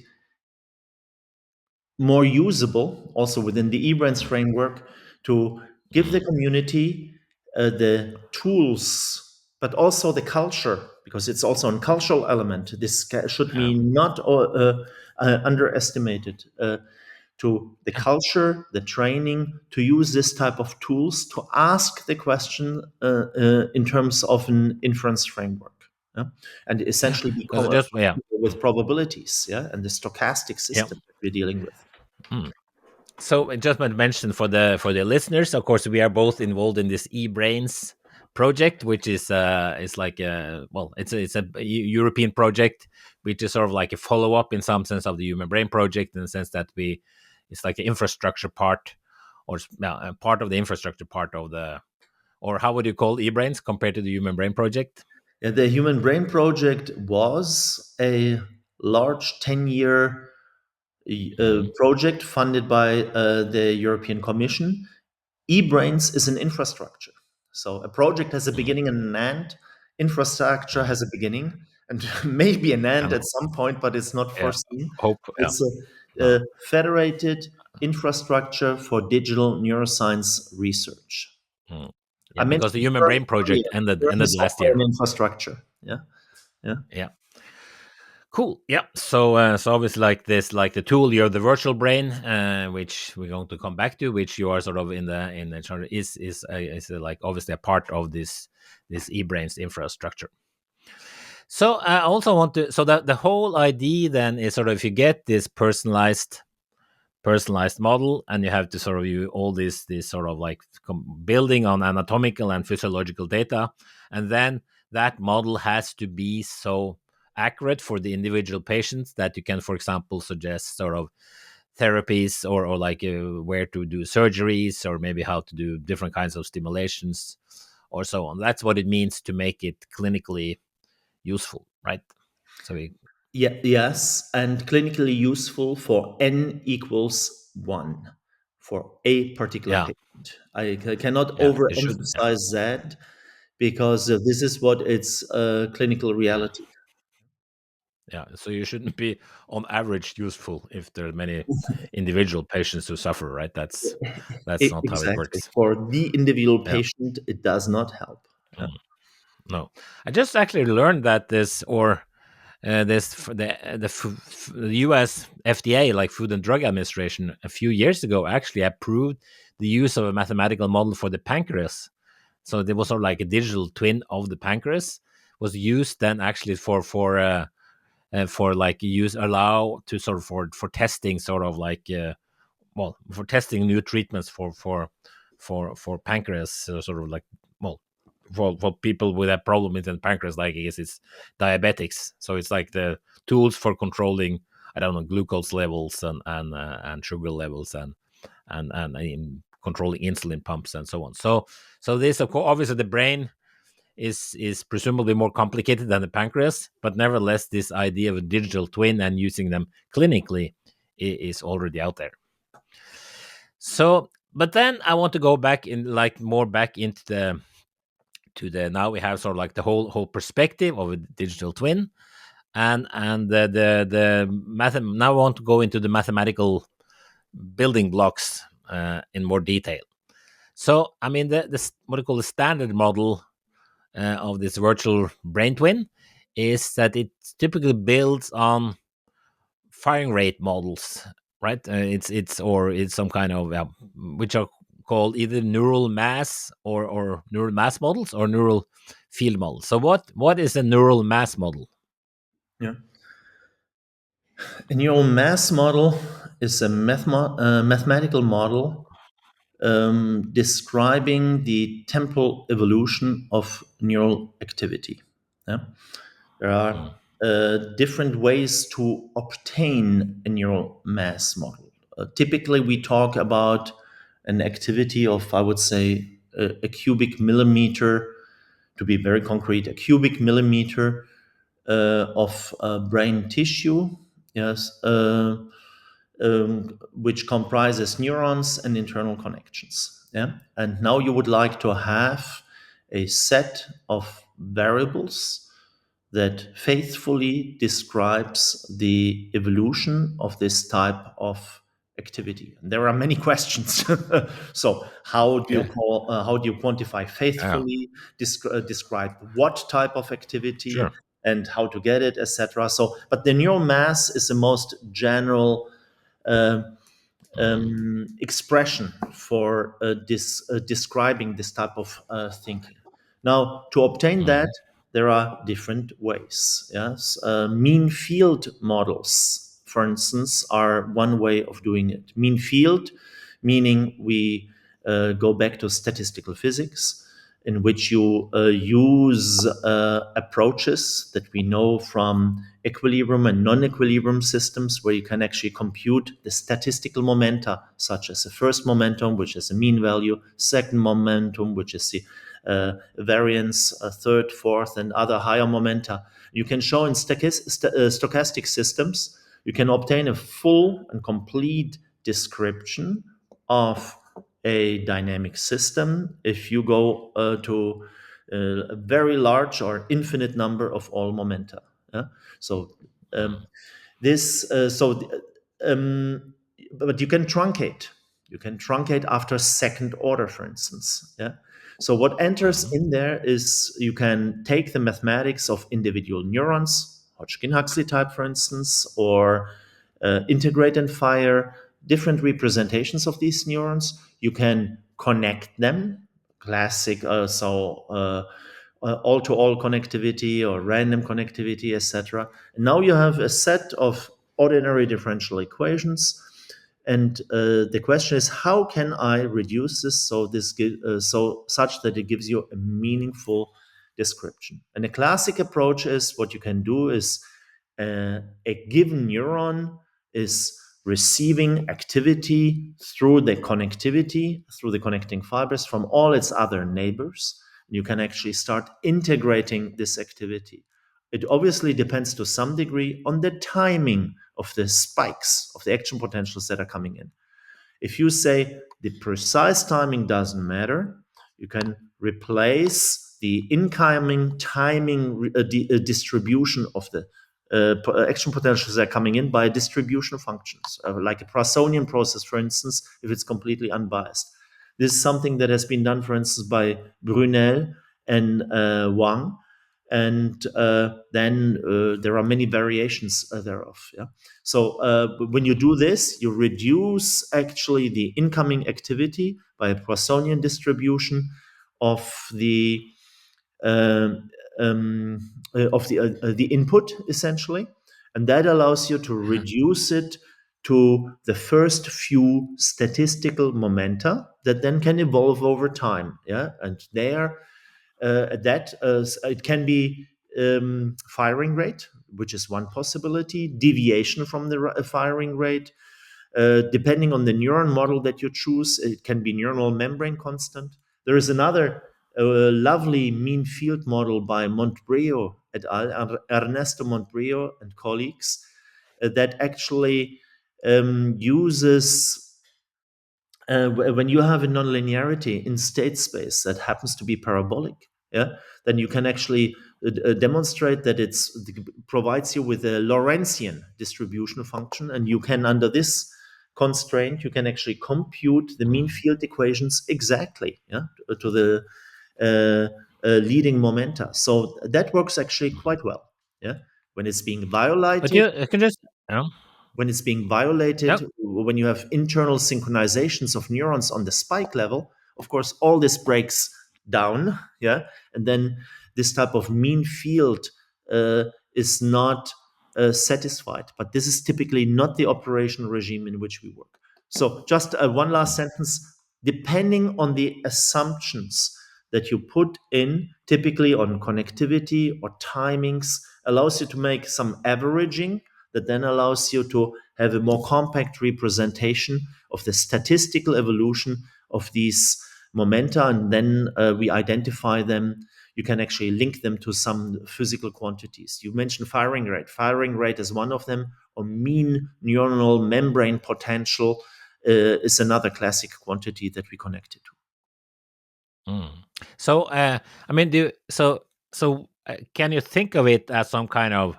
more usable also within the eBrains framework, to give the Mm, community the tools, but also the culture, because it's also a cultural element. This should yeah, be not underestimated. To the yeah. culture, the training, to use this type of tools to ask the question in terms of an inference framework, yeah? And Yeah. essentially Because become it a just yeah. with probabilities, yeah, and the stochastic Yeah. system that we're dealing with. Mm. So just want to mention for the listeners, of course, we are both involved in this eBrains project, which is like a well, it's a European project, which is sort of like a follow up in some sense of the Human Brain Project, in the sense that we it's like an infrastructure part, or part of the infrastructure part of the, or how would you call eBrains compared to the Human Brain Project? Yeah, the Human Brain Project was a large 10-year Mm, project funded by the European Commission. eBrains is an infrastructure. So a project has a mm, beginning and an end. Infrastructure mm. has a beginning and maybe an end And at some point, but it's not yeah, foreseen. hope yeah, It's a no, federated infrastructure for digital neuroscience research. mm. I Yeah, because the mentioned Human term Brain earlier, Project the term ended is last software year. and infrastructure. Yeah, yeah. Yeah. Cool. Yeah. So, so obviously, like this, like the tool, you're the virtual brain, which we're going to come back to, which you are sort of in the chart like obviously a part of this eBrains infrastructure. So I also want to, so that the whole idea then is sort of if you get this personalized model, and you have to sort of use all this sort of like building on anatomical and physiological data, and then that model has to be so accurate for the individual patients that you can, for example, suggest sort of therapies, or like where to do surgeries, or maybe how to do different kinds of stimulations, or so on. That's what it means to make it clinically useful, right? So we, Yeah, yes, and clinically useful for n equals 1 for a particular yeah, patient. I cannot yeah, it should, yeah. overemphasize that, because this is what its clinical Mm. reality. Yeah, so you shouldn't be on average useful if there are many individual patients who suffer, right? That's not how it Exactly. works. For the individual Yeah. patient, it does not help. Yeah. Mm. No, I just actually learned that this, or this the U.S. FDA, like Food and Drug Administration, a few years ago actually approved the use of a mathematical model for the pancreas. So there was sort of like a digital twin of the pancreas was used then actually for like use allow to sort of for testing sort of like well, for testing new treatments for pancreas, so sort of like, well, for people with a problem with the pancreas, like I guess it's diabetics. So it's like the tools for controlling, I don't know, glucose levels and sugar levels and in controlling insulin pumps and so on. So this, of course, obviously the brain is presumably more complicated than the pancreas, but nevertheless, this idea of a digital twin and using them clinically is already out there. So, but then I want to go back in, like more back into to the now we have sort of like the whole perspective of a digital twin, and the math. Now I want to go into the mathematical building blocks in more detail. So, I mean, what I call the standard model of this virtual brain twin is that it typically builds on firing rate models, right? It's some kind of which are called either neural mass or neural mass models or neural field models. So, what is a neural mass model? Yeah. A neural mass model is a mathematical model describing the temporal evolution of neural activity. Yeah? There are Mm, different ways to obtain a neural mass model. Typically, we talk about an activity of, I would say, a cubic millimeter, to be very concrete, a cubic millimeter of brain tissue, yes, which comprises neurons and internal connections. Yeah, and now you would like to have a set of variables that faithfully describes the evolution of this type of activity. And there are many questions. So, okay. how do you quantify Yeah. faithfully? Describe what type of activity Sure. and how to get it, etc. So, but the neural mass is the most general uh, expression for describing this type of thinking. Now, to obtain that, Mm, there are different ways. Yes, mean field models, for instance, are one way of doing it. Mean field, meaning we go back to statistical physics, in which you use approaches that we know from equilibrium and non-equilibrium systems, where you can actually compute the statistical momenta, such as the first momentum, which is a mean value, second momentum, which is the variance, third, fourth, and other higher momenta. You can show in stochastic systems, you can obtain a full and complete description of a dynamic system if you go to a very large or infinite number of all momenta. Yeah? So um, this so but you can truncate. You can truncate after second order, for instance. Yeah. So what enters mm, in there is you can take the mathematics of individual neurons, Hodgkin-Huxley type, for instance, or integrate and fire different representations of these neurons. You can connect them, classic, all-to-all connectivity or random connectivity, etc. And now you have a set of ordinary differential equations. And the question is, how can I reduce this so such that it gives you a meaningful description? And a classic approach is what you can do is a given neuron is receiving activity through the connectivity, through the connecting fibers from all its other neighbors. You can actually start integrating this activity. It obviously depends to some degree on the timing of the spikes of the action potentials that are coming in. If you say the precise timing doesn't matter, you can replace the incoming timing distribution of the action potentials that are coming in by distribution functions, like a Poissonian process, for instance, if it's completely unbiased. This is something that has been done, for instance, by Brunel and Wang. And then there are many variations thereof. Yeah? So when you do this, you reduce actually the incoming activity by a Poissonian distribution of um, um, the input essentially, and that allows you to mhm, reduce it to the first few statistical momenta that then can evolve over time. Yeah, and there it can be firing rate, which is one possibility, deviation from the firing rate. Depending on the neuron model that you choose, it can be neuronal membrane constant. There is another lovely mean field model by Montbrio et al., Ernesto Montbrio and colleagues, that actually uses when you have a nonlinearity in state space that happens to be parabolic, then you can actually demonstrate that it provides you with a Lorentzian distribution function, and you can, under this constraint, you can actually compute the mean field equations exactly, to the leading momenta. So that works actually quite well. Yeah, when it's being But violated, you can just yeah. when it's being violated, Yep. when you have internal synchronizations of neurons on the spike level, of course, all this breaks down. Yeah. And then this type of mean field is not satisfied. But this is typically not the operational regime in which we work. So, just one last sentence. Depending on the assumptions that you put in, typically on connectivity or timings, allows you to make some averaging that then allows you to have a more compact representation of the statistical evolution of these momenta. And then we identify them. You can actually link them to some physical quantities. You mentioned firing rate. Firing rate is one of them, or mean neuronal membrane potential is another classic quantity that we connected to. So, I mean, can you think of it as some kind of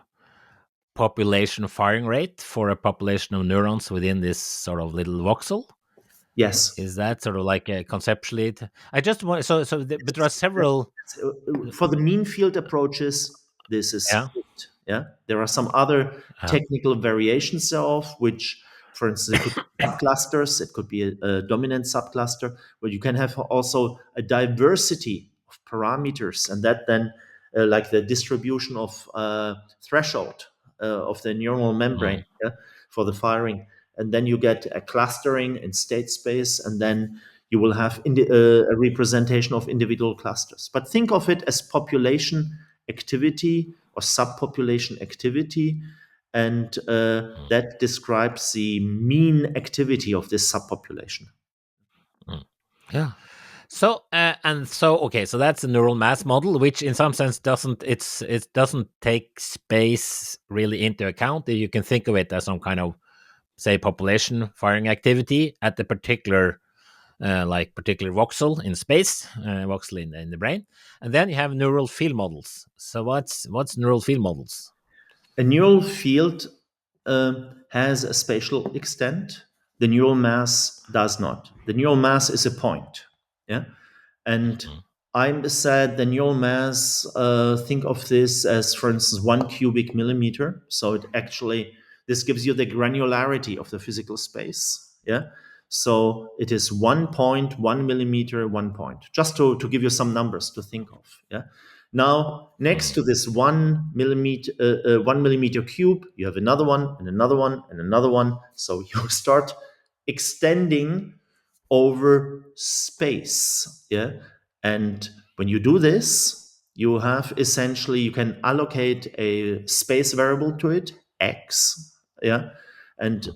population firing rate for a population of neurons within this sort of little voxel? Yes. Is that sort of like conceptually? I just want but there are several. For the mean field approaches, this is Yeah. it. Yeah, there are some other technical variations thereof, which, for instance, it could be subclusters. It could be a dominant subcluster, where you can have also a diversity of parameters, and that then, like the distribution of threshold of the neuronal membrane, for the firing, and then you get a clustering in state space, and then you will have a representation of individual clusters. But think of it as population activity or subpopulation activity, and that describes the mean activity of this subpopulation. Yeah. So okay, so that's a neural mass model, which in some sense it doesn't take space really into account. You can think of it as some kind of, say, population firing activity at the particular particular voxel in space, voxel in the brain, and then you have neural field models. So what's neural field models? A neural field has a spatial extent. The neural mass does not. The neural mass is a point. Yeah. And I said the neural mass, think of this as, for instance, 1 cubic millimeter. So it actually, this gives you the granularity of the physical space. Yeah. So it is 1.1 millimeter, 1 point, just to give you some numbers to think of. Yeah. Now, next to this 1 millimeter cube, you have another one and another one and another one. So you start extending over space. Yeah. And when you do this, you have essentially, you can allocate a space variable to it, x. Yeah. And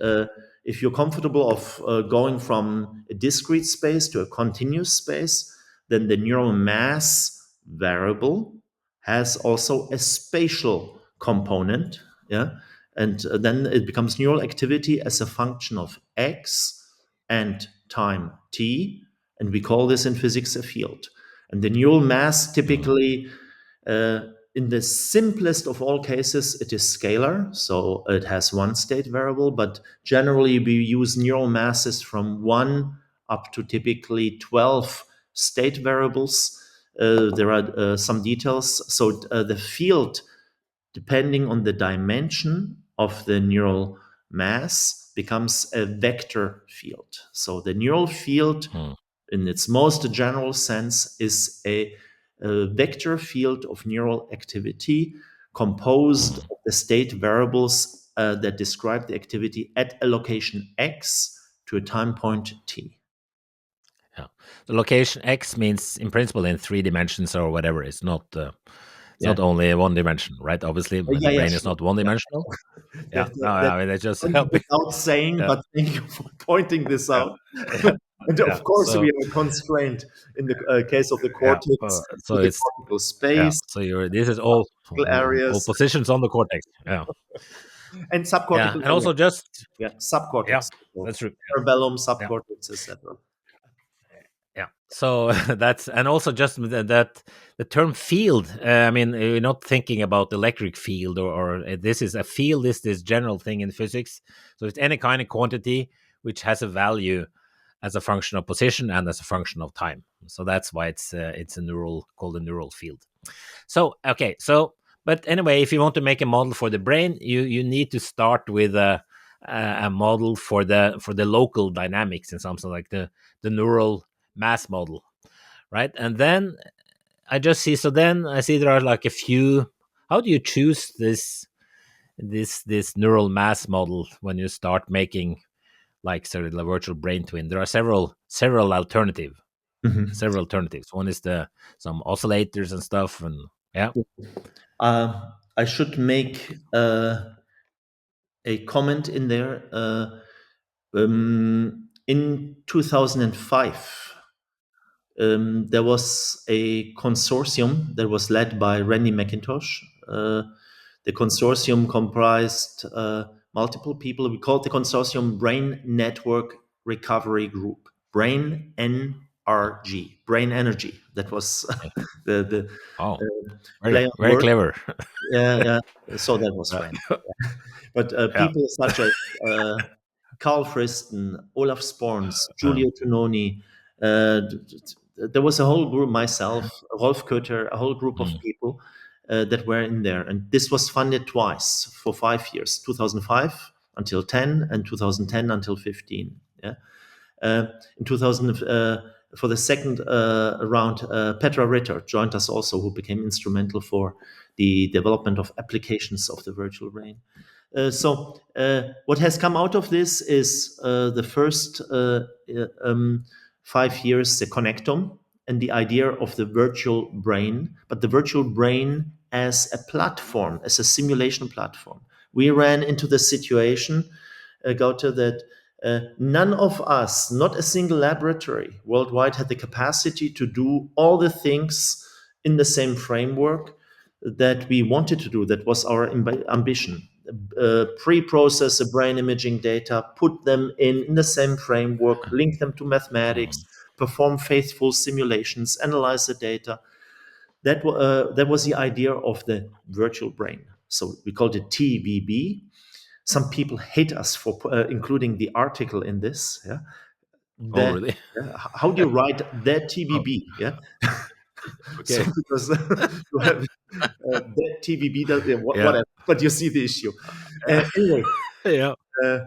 if you're comfortable of going from a discrete space to a continuous space, then the neural mass variable has also a spatial component. Yeah. And then it becomes neural activity as a function of x and time t, and we call this in physics a field. And the neural mass typically, in the simplest of all cases, it is scalar, so it has one state variable, but generally we use neural masses from 1 up to typically 12 state variables. There are some details. So the field, depending on the dimension of the neural mass, becomes a vector field. So the neural field, in its most general sense, is a vector field of neural activity composed of the state variables that describe the activity at a location x to a time point t. Yeah. The location x means in principle in 3 dimensions or whatever. It's not Yeah. only one dimension, right? Obviously, the Yeah, brain is sure. not one dimensional. Yeah. That, No, that I mean, it's just went helping. without saying, Yeah. but thank you for pointing this Yeah. out. Yeah. And Yeah. of course, we So are constrained in the case of the yeah. cortex So to the it's cortical yeah. space, So this is all areas, positions on the cortex. Yeah. and Yeah. subcortical And also areas. just Yeah, yeah. subcortex, That's true. cerebellum, Yeah. subcortex, etc. Yeah. So that's, and also just that the term field. I mean, you're not thinking about electric field, or this is a field. This general thing in physics. So it's any kind of quantity which has a value as a function of position and as a function of time. So that's why it's a neural, called a neural field. So okay, so but anyway, if you want to make a model for the brain, you need to start with a model for the local dynamics, and something like the neural mass model, right? And then I just see, so then I see there are like a few. How do you choose this neural mass model when you start making like sort of the virtual brain twin? There are several Mhm. several alternatives. One is the some oscillators and stuff, and yeah. I should make a comment in there. In 2005, there was a consortium that was led by Randy McIntosh. The consortium comprised multiple people. We called the consortium Brain Network Recovery Group, Brain NRG, Brain Energy. That was the Oh, play very on very word. clever. Yeah, yeah. So that was Uh, French. But yeah. people such as Carl Friston, Olaf Sporns, Uh, Giulio Tononi, there was a whole group, myself, Rolf Kötter, a whole group of mm, people that were in there. And this was funded twice for 5 years, 2005 until 10 and 2010 until 15. Yeah. In 2000, for the second round, Petra Ritter joined us also, who became instrumental for the development of applications of the virtual brain. What has come out of this is the first 5 years, the connectome and the idea of the virtual brain, but the virtual brain as a platform, as a simulation platform. We ran into the situation, Gauta, that none of us, not a single laboratory worldwide, had the capacity to do all the things in the same framework that we wanted to do. That was our ambition. Pre-process the brain imaging data, put them in the same framework, link them to mm, mathematics, perform faithful simulations, analyze the data. That was the idea of the virtual brain. So we called it TVB. Some people hate us for including the article in this. Yeah, oh, that. really? Yeah, how do you write that Oh, TVB? Yeah, so okay. because you have that TVB does yeah, Yeah. whatever, but you see the issue. Anyway, Yeah. uh,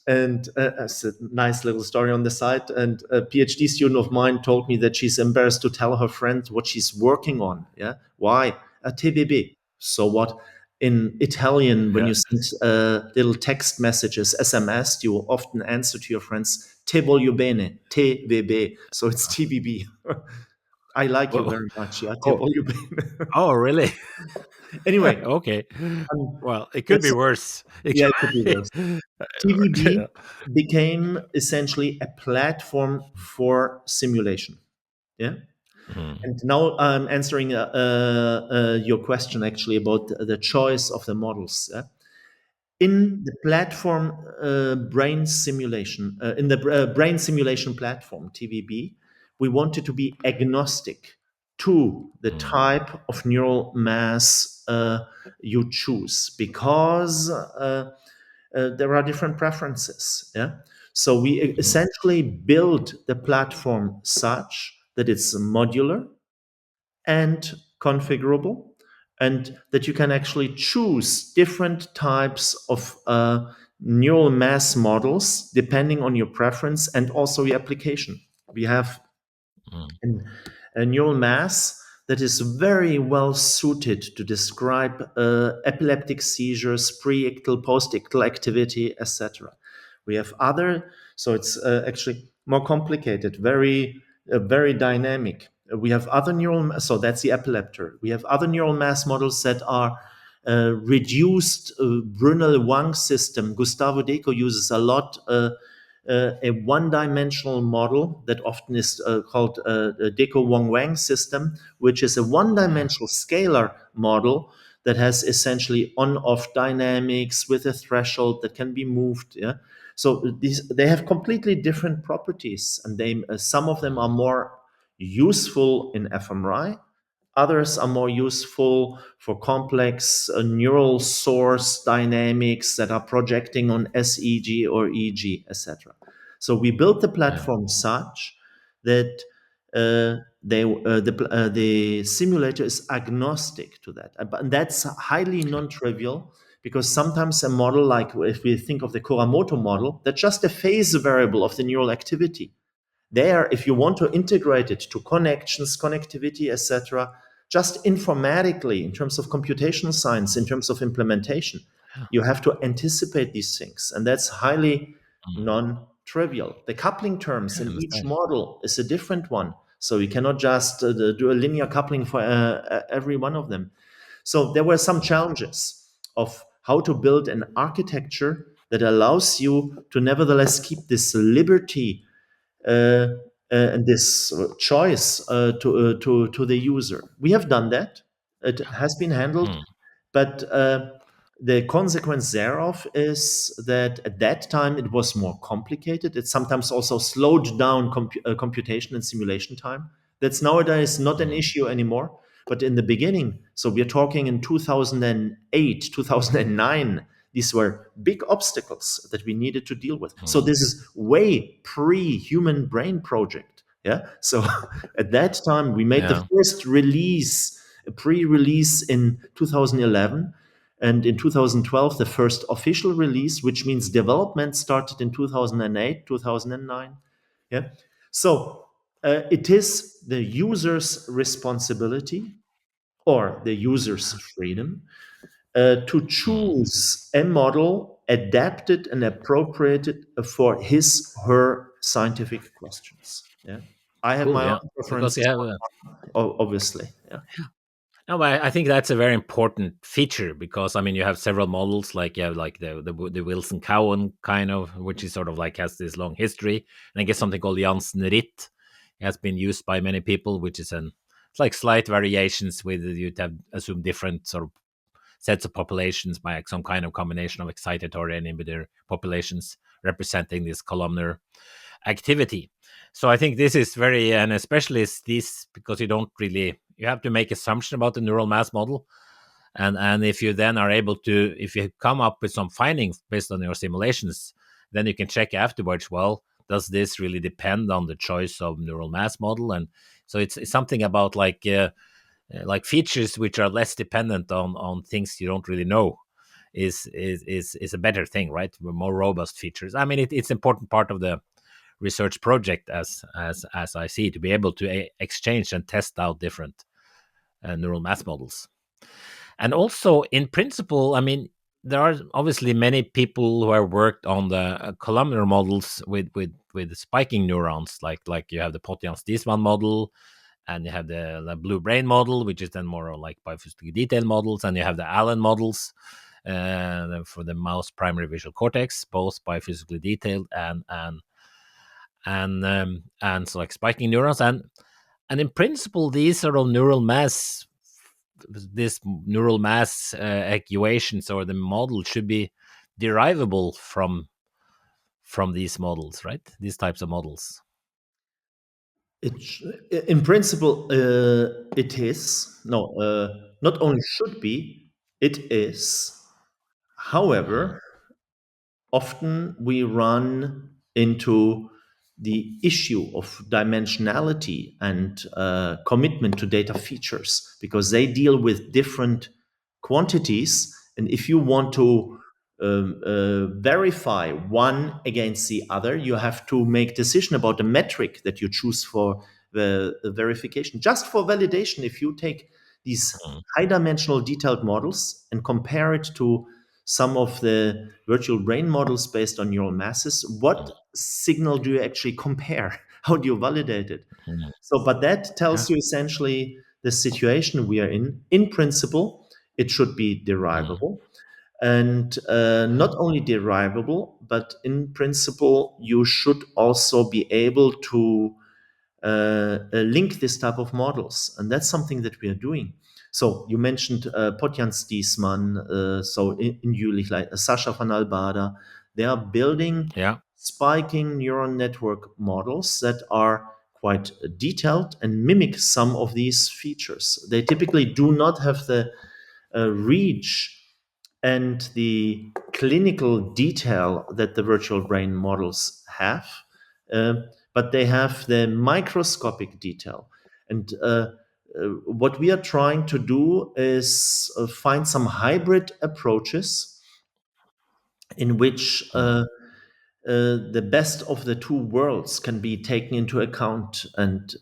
and as a nice little story on the side. And a PhD student of mine told me that she's embarrassed to tell her friend what she's working on. Yeah, why? A TBB. So what? In Italian, when Yeah. you send little text messages, SMS, you will often answer to your friends, "Te voglio bene," TVB. So it's TBB. I like you Well, very much. Yeah, te oh, voglio bene. oh, really? Anyway, Okay. um, Well, it could be that's worse. It yeah, it could be could, worse. TVB became essentially a platform for simulation. Yeah. Mm, And now I'm answering your question actually about the choice of the models. In the platform brain simulation, in the brain simulation platform, TVB, we wanted to be agnostic to the mm, type of neural mass you choose because there are different preferences. Yeah. So we mm, essentially build the platform such that it's modular and configurable, and that you can actually choose different types of neural mass models depending on your preference and also your application. We have mm, a neural mass that is very well suited to describe epileptic seizures, pre-ictal, post-ictal activity, etc. We have other, so it's actually more complicated, very dynamic. We have other neural, so that's the epileptor. We have other neural mass models that are reduced Brunel-Wang system. Gustavo Deco uses a lot a one-dimensional model that often is called the Deco-Wang-Wang system, which is a one-dimensional scalar model that has essentially on-off dynamics with a threshold that can be moved. Yeah? So they have completely different properties, and some of them are more useful in fMRI. Others are more useful for complex neural source dynamics that are projecting on SEG or EG, etc. So we built the Yeah. platform such that the simulator is agnostic to that. And that's highly non-trivial because sometimes a model, like if we think of the Kuramoto model, that's just a phase variable of the neural activity. There, if you want to integrate it to connections, connectivity, etc., just informatically, in terms of computational science, in terms of implementation, Yeah. you have to anticipate these things. And that's highly Mm. non-trivial. The coupling terms I in each understand. model is a different one. So you cannot just do a linear coupling for every one of them. So there were some challenges of how to build an architecture that allows you to nevertheless keep this liberty uh, and this choice to the user. We have done that. It has been handled, Mm. but the consequence thereof is that at that time it was more complicated. It sometimes also slowed down computation and simulation time. That's nowadays not an Mm. issue anymore. But in the beginning, so we're talking in 2008, 2009, these were big obstacles that we needed to deal with. So Mm. this is way pre-human brain project. Yeah. So at that time, we made the Yeah. first release, a pre-release in 2011. And in 2012, the first official release, which means development started in 2008, 2009. Yeah. So it is the user's responsibility or the user's freedom to Mm. choose a model adapted and appropriated for his her scientific questions. Yeah, I have Cool. my Yeah. own Because you preferences, have obviously. Yeah, no, but I think that's a very important feature because I mean you have several models like you have like the Wilson Cowan kind of, which is sort of like has this long history, and I guess something called Janssen Rit has been used by many people, which is an it's like slight variations with you have assume different sort of sets of populations by like some kind of combination of excitatory and inhibitor populations representing this columnar activity. So I think this is very, and especially is this because you don't really, you have to make assumption about the neural mass model. And if you then are able to, if you come up with some findings based on your simulations, then you can check afterwards, well, does this really depend on the choice of neural mass model? And so it's something about like features which are less dependent on things you don't really know is a better thing, right? More robust features. I mean, it's important part of the research project as I see, to be able to exchange and test out different neural math models. And also, in principle, I mean, there are obviously many people who have worked on the columnar models with spiking neurons, like you have the Potians-Diesmann model, and you have the blue brain model, which is then more like biophysically detailed models, and you have the Allen models for the mouse primary visual cortex, both biophysically detailed and so like spiking neurons, and in principle these sort of neural mass equations or the model should be derivable from these models, right? These types of models. in principle, it is no, not only should be, it is. Mm, However, often we run into the issue of dimensionality and commitment to data features because they deal with different quantities. And if you want to verify one against the other, you have to make decision about the metric that you choose for the verification. Just for validation, if you take these mm, high dimensional detailed models and compare it to some of the virtual brain models based on neural masses, what signal do you actually compare? How do you validate it? mm, So, but that yeah. tells you essentially the situation we are in. In principle, it should be Mm, derivable. And not only derivable, but in principle, you should also be able to link this type of models. And that's something that we are doing. So you mentioned Potjans Diesmann, so in Jülich, like Sascha van Albada. They are building Yeah. spiking neural network models that are quite detailed and mimic some of these features. They typically do not have the reach and the clinical detail that the virtual brain models have, uh, but they have the microscopic detail. And what we are trying to do is find some hybrid approaches in which Mm, the best of the two worlds can be taken into account. And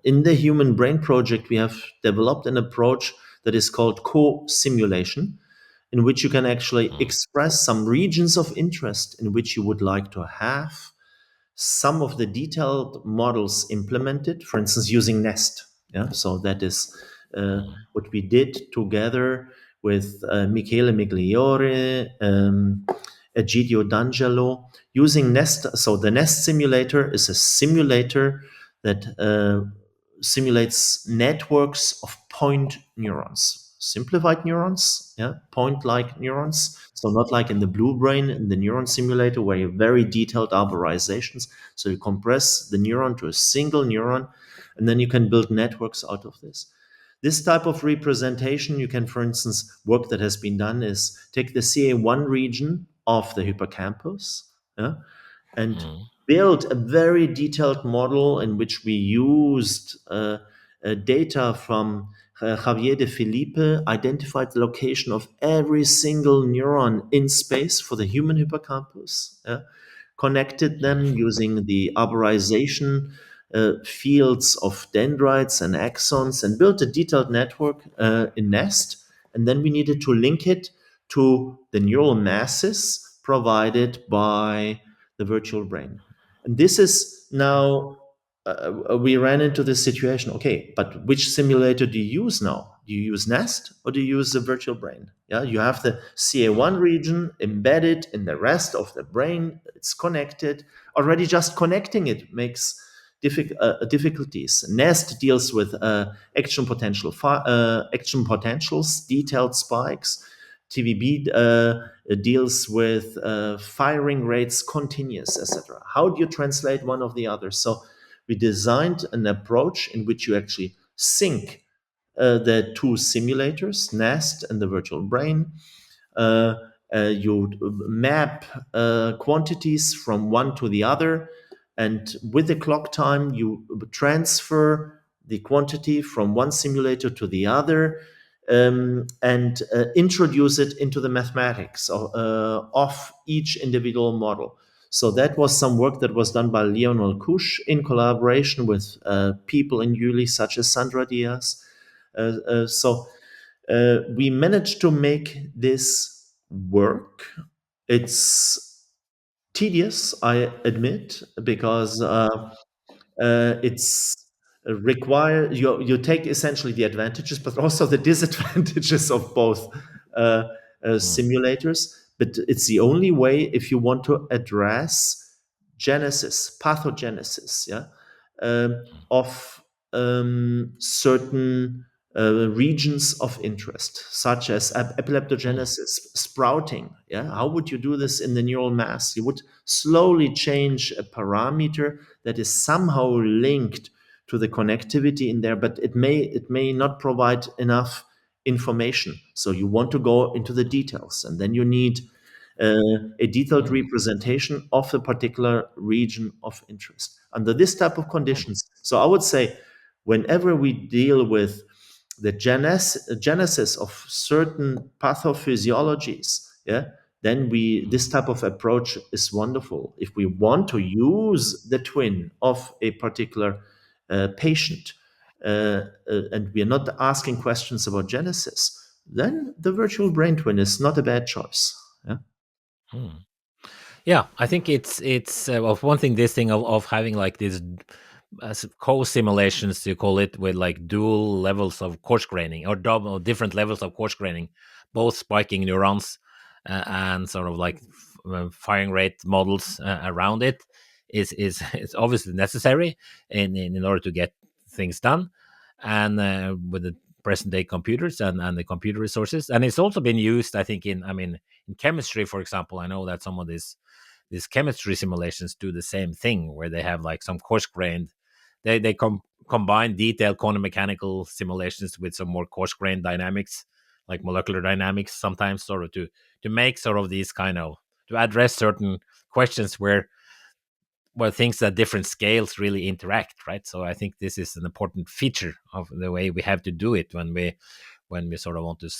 in the Human Brain Project, we have developed an approach that is called co-simulation, in which you can actually mm, express some regions of interest in which you would like to have some of the detailed models implemented, for instance, using Nest. Yeah, so that is mm, what we did together with Michele Migliore, Egidio D'Angelo, using Nest. So the Nest simulator is a simulator that simulates networks of point neurons, simplified neurons, yeah, point like neurons. So not like in the blue brain in the neuron simulator where you have very detailed arborizations. So you compress the neuron to a single neuron, and then you can build networks out of this. This type of representation, you can, for instance, work that has been done is take the CA1 region of the hippocampus, yeah, and mm, built a very detailed model in which we used data from Javier de Felipe, identified the location of every single neuron in space for the human hippocampus, connected them using the arborization fields of dendrites and axons, and built a detailed network in Nest. And then we needed to link it to the neural masses provided by the virtual brain. And this is now, we ran into this situation. Okay, but which simulator do you use now? Do you use Nest or do you use the virtual brain? Yeah, you have the CA1 mm, region embedded in the rest of the brain. It's connected. Already just connecting it makes difficulties. Nest deals with action potentials, detailed spikes. TVB deals with firing rates, continuous, etc. How do you translate one of the other? So we designed an approach in which you actually sync the two simulators, Nest and the virtual brain. Uh, you map quantities from one to the other, and with the clock time, you transfer the quantity from one simulator to the other, and introduce it into the mathematics of each individual model. So that was some work that was done by Lionel Kusch in collaboration with people in ULI such as Sandra Diaz. So we managed to make this work. It's tedious, I admit, because it's require you take essentially the advantages but also the disadvantages of both uh, mm, simulators, but it's the only way if you want to address genesis pathogenesis, yeah, of certain regions of interest such as mm, epileptogenesis, sprouting. Yeah, how would you do this in the neural mass? You would slowly change a parameter that is somehow linked to the connectivity in there, but it may not provide enough information. So you want to go into the details, and then you need a detailed mm, representation of a particular region of interest under this type of mm, conditions. So I would say, whenever we deal with the genesis of certain pathophysiologies, yeah, then we this type of approach is wonderful. If we want to use the twin of a particular patient, and we are not asking questions about genesis, then the virtual brain twin is not a bad choice. Yeah. mm. Yeah, I think it's well, one thing, this thing of having like these co-simulations, you call it, with like dual levels of coarse graining or double different levels of coarse graining, both spiking neurons and sort of like firing rate models around it is it's obviously necessary in order to get things done. And with the present day computers and the computer resources. And it's also been used, I think, in chemistry, for example. I know that some of these chemistry simulations do the same thing, where they have like some coarse grained, they combine detailed quantum mechanical simulations with some more coarse grained dynamics, like molecular dynamics, sometimes, sort of to make sort of these kind of, to address certain questions where things at different scales really interact, right? So I think this is an important feature of the way we have to do it when we sort of want to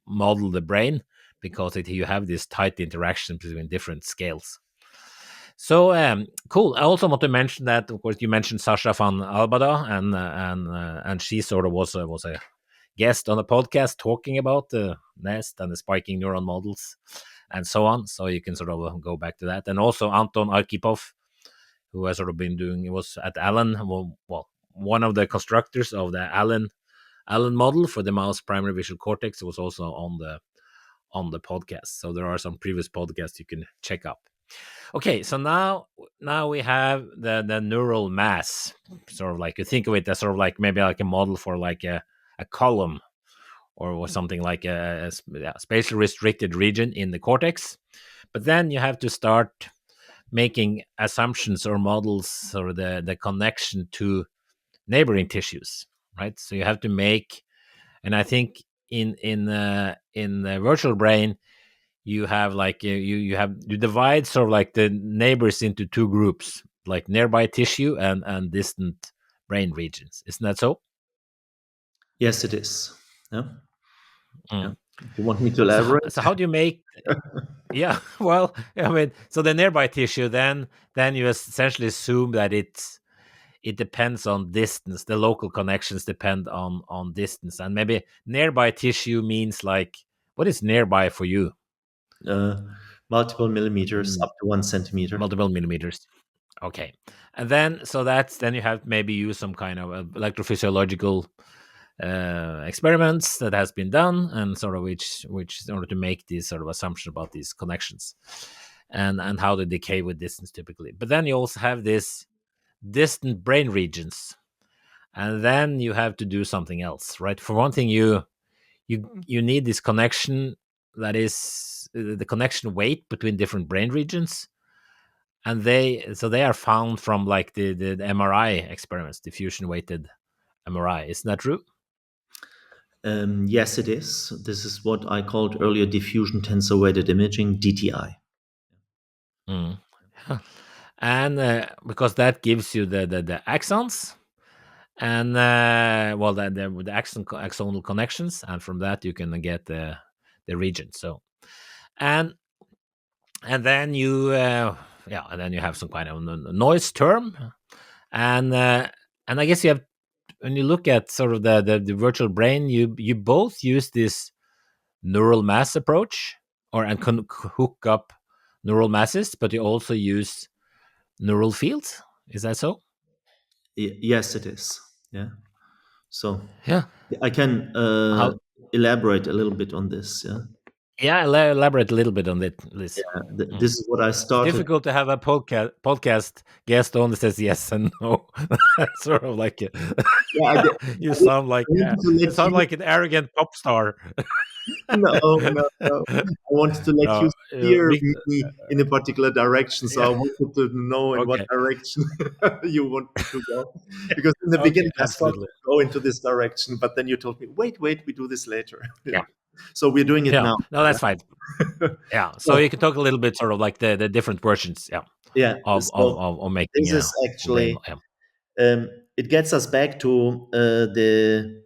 model the brain, because you have this tight interaction between different scales. So cool. I also want to mention that, of course, you mentioned Sasha van Albada, and she sort of was a guest on a podcast talking about the nest and the spiking neuron models and so on. So you can sort of go back to that. And also Anton Arkhipov, who has sort of been doing, it was at Allen, well, one of the constructors of the Allen model for the mouse primary visual cortex, was also on the podcast. So there are some previous podcasts you can check out. Okay, so now we have the neural mass, sort of like, you think of it as sort of like maybe like a model for like a column, or something like a spatially restricted region in the cortex. But then you have to start making assumptions or models, or the connection to neighboring tissues, right? So you have to make, and I think in the virtual brain, you have like you divide sort of like the neighbors into two groups, like nearby tissue and distant brain regions. Isn't that so? Yes, it is. Yeah. Yeah. Mm. You want me to So elaborate? so how do you make? Yeah, well, I mean, so the nearby tissue, then you essentially assume that it depends on distance. The local connections depend on distance, and maybe nearby tissue means like, what is nearby for you? Uh, Multiple millimeters Mm, up to 1 centimeter. multiple millimeters. Okay, and then so that's then you have maybe use some kind of electrophysiological experiments that has been done, and sort of which in order to make these sort of assumption about these connections and how they decay with distance typically. But then you also have this distant brain regions, and then you have to do something else, right? For one thing, you need this connection, that is the connection weight between different brain regions, and they are found from like the MRI experiments, diffusion weighted MRI. Isn't that true? Yes, it is. This is what I called earlier diffusion tensor weighted imaging, DTI. Mm. And because that gives you the axons, and well, the axonal connections, and from that you can get the region. So and then you yeah, and then you have some kind of noise term, and and I guess you have, when you look at sort of the virtual brain, you both use this neural mass approach, or and can hook up neural masses, but you also use neural fields. Is that so? Yes, it is. Yeah. So Yeah. I can How? elaborate a little bit on this. Yeah. Yeah, elaborate a little bit on it, Liz. Mm. This is what I It's started. difficult to have a podcast guest only says yes and no. That's sort of like Yeah, you sound like I wanted to let you. an arrogant pop star. No, no, no. I wanted to let you No, steer me in a particular direction, so yeah. I wanted to know in what Okay. direction you want me to go. Because in the Okay. beginning, I started Absolutely. to go into this direction, but then you told me, wait, wait, we do this later. Yeah. Yeah. So we're doing it Yeah. now. No, that's fine. Yeah. So So you can talk a little bit, sort of like the different versions. Yeah. yeah, so Of making this is a brain. actually Yeah. it gets us back to the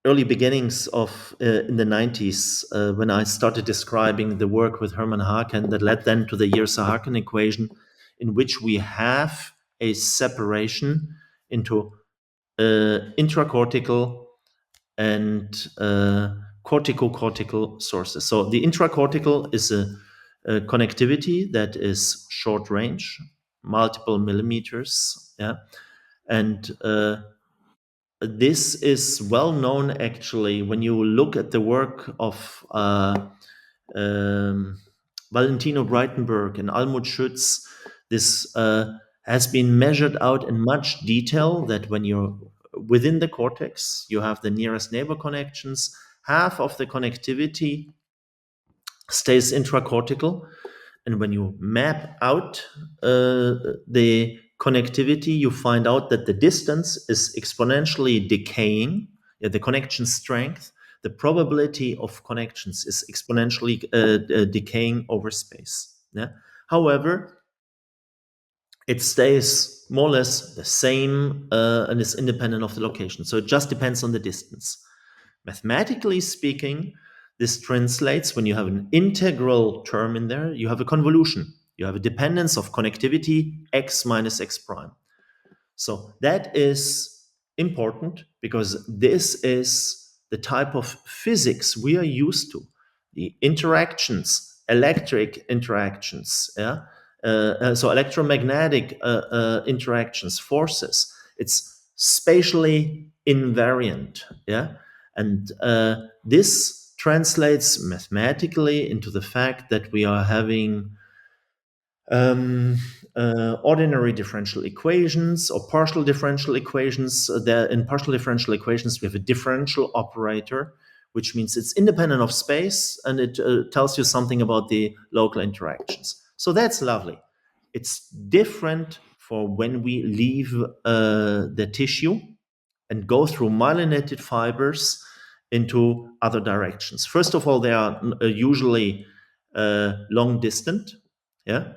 early beginnings of in the 90s when I started describing the work with Hermann Haken that led then to the Jirsa-Haken equation, in which we have a separation into intracortical and corticocortical sources. So the intracortical is a connectivity that is short range, multiple millimeters, yeah, and this is well known actually when you look at the work of um, Valentino Breitenberg and Almut Schütz. This has been measured out in much detail that when you within the cortex, you have the nearest neighbor connections. Half of the connectivity stays intracortical. And when you map out the connectivity, you find out that the distance is exponentially decaying. Yeah, the connection strength, the probability of connections is exponentially decaying over space. Yeah? However, it stays more or less the same and is independent of the location. So it just depends on the distance. Mathematically speaking, this translates when you have an integral term in there, you have a convolution. You have a dependence of connectivity x minus x prime. So that is important because this is the type of physics we are used to. The interactions, electric interactions, yeah? So electromagnetic interactions, forces. It's spatially invariant, yeah, and this translates mathematically into the fact that we are having um, ordinary differential equations or partial differential equations. In partial differential equations, we have a differential operator, which means it's independent of space and it tells you something about the local interactions. So that's lovely. It's different for when we leave the tissue and go through myelinated fibers into other directions. First of all, they are usually long distant. Yeah.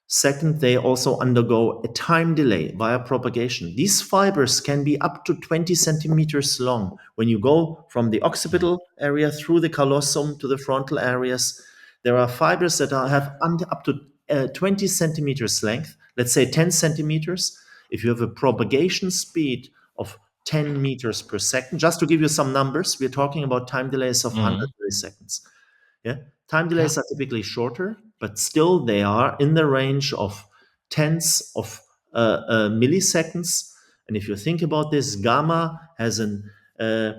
Second, they also undergo a time delay via propagation. These fibers can be up to 20 centimeters long. When you go from the occipital area through the callosum to the frontal areas, there are fibers that have up to 20 centimeters length, let's say 10 centimeters. If you have a propagation speed of 10 meters per second, just to give you some numbers, we're talking about time delays of 100 milliseconds. Yeah, time Yeah. delays are typically shorter, but still they are in the range of tenths of milliseconds. And if you think about this, gamma has an uh,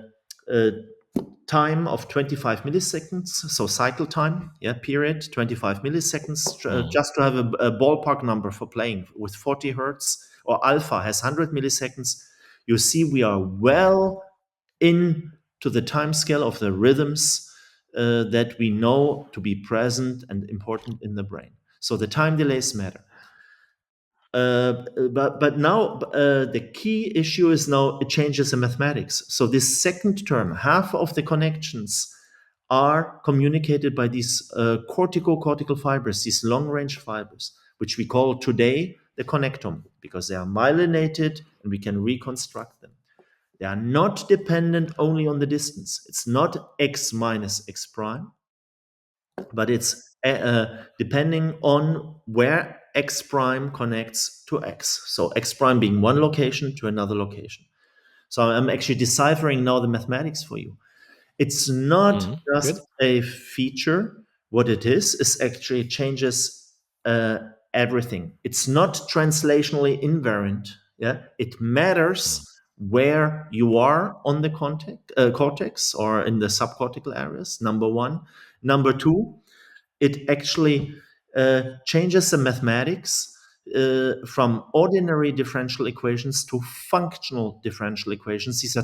time of 25 milliseconds, so cycle time, yeah, period, 25 milliseconds, just to have a ballpark number for playing with 40 hertz, or alpha has 100 milliseconds. You see, we are well into the time scale of the rhythms that we know to be present and important in the brain. So the time delays matter. But now the key issue is now it changes in mathematics. So this second term, half of the connections are communicated by these cortical fibers, these long-range fibers, which we call today the connectome, because they are myelinated and we can reconstruct them. They are not dependent only on the distance. It's not x minus x prime, but it's depending on where x prime connects to x. So x prime being one location to another location. So I'm actually deciphering now the mathematics for you. It's not just Good. a feature. What it is actually changes everything. It's not translationally invariant. Yeah, it matters where you are on the cortex or in the subcortical areas. Number one. Number two, it actually changes the mathematics from ordinary differential equations to functional differential equations. These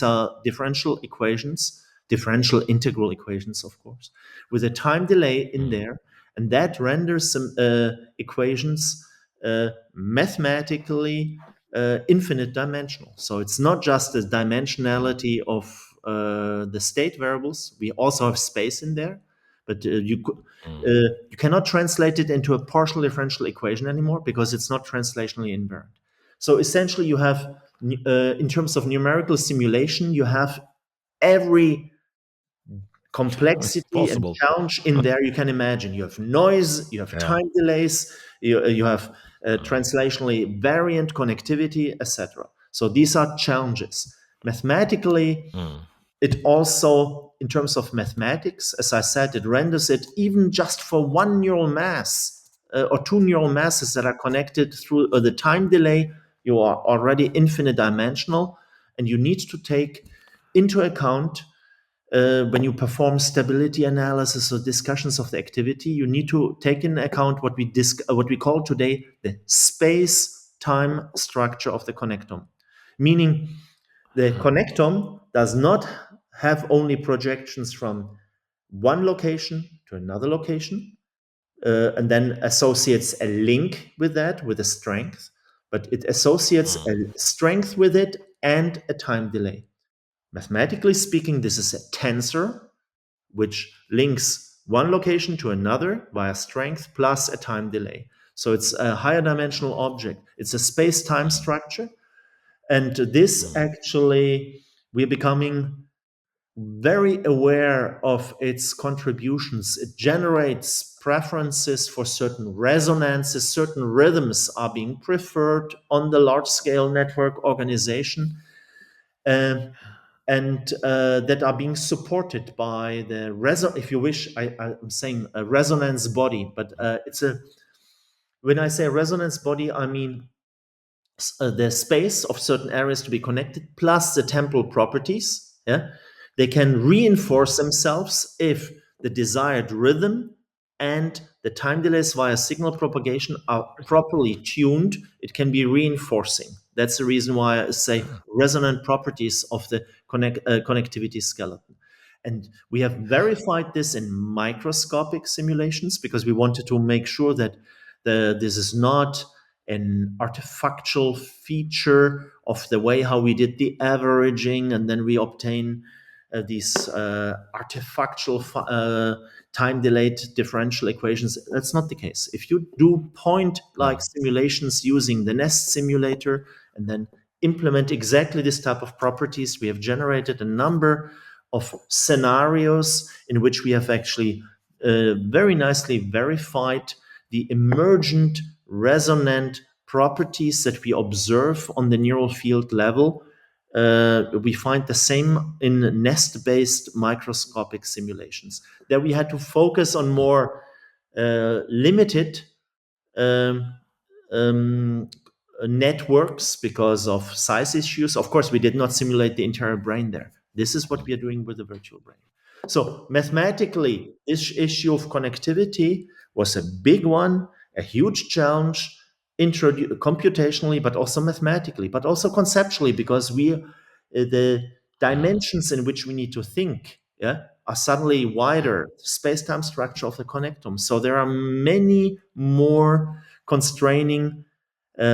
are differential equations, differential integral equations, of course, with a time delay in there, and that renders some equations mathematically infinite dimensional. So it's not just the dimensionality of the state variables. We also have space in there, but you cannot translate it into a partial differential equation anymore because it's not translationally invariant. So essentially, you have, in terms of numerical simulation, you have every It's complexity and possible. challenge in there you can imagine. You have noise, you have Yeah. time delays, you have translationally variant connectivity, etc. So these are challenges. Mathematically, it also, in terms of mathematics, as I said, it renders it even just for one neural mass or two neural masses that are connected through the time delay, you are already infinite dimensional, and you need to take into account when you perform stability analysis or discussions of the activity, you need to take into account what we call today the space-time structure of the connectome. meaning the connectome does not have only projections from one location to another location, and then associates a link with that, with a strength, but it associates a strength with it and a time delay. Mathematically speaking, this is a tensor which links one location to another via strength plus a time delay. So it's a higher dimensional object. It's a space-time structure. And this actually, we're becoming very aware of its contributions. It generates preferences for certain resonances, certain rhythms are being preferred on the large scale network organization. And that are being supported by the if you wish, I'm saying a resonance body, but when I say resonance body, I mean the space of certain areas to be connected plus the temporal properties. Yeah, they can reinforce themselves if the desired rhythm and the time delays via signal propagation are properly tuned. It can be reinforcing. That's the reason why I say resonant properties of the connectivity skeleton. And we have verified this in microscopic simulations because we wanted to make sure that this is not an artifactual feature of the way how we did the averaging, and then we obtain these artifactual time delayed differential equations. That's not the case. If you do point like simulations using the Nest simulator and then implement exactly this type of properties, we have generated a number of scenarios in which we have actually very nicely verified the emergent resonant properties that we observe on the neural field level. We find the same in nest-based microscopic simulations. There we had to focus on more limited um, um, networks because of size issues. Of course, we did not simulate the entire brain there. This is what we are doing with the virtual brain. So mathematically, this issue of connectivity was a big one, a huge challenge, computationally, but also mathematically, but also conceptually, because the dimensions in which we need to think, yeah, are suddenly wider. Space-time structure of the connectome. So there are many more constraining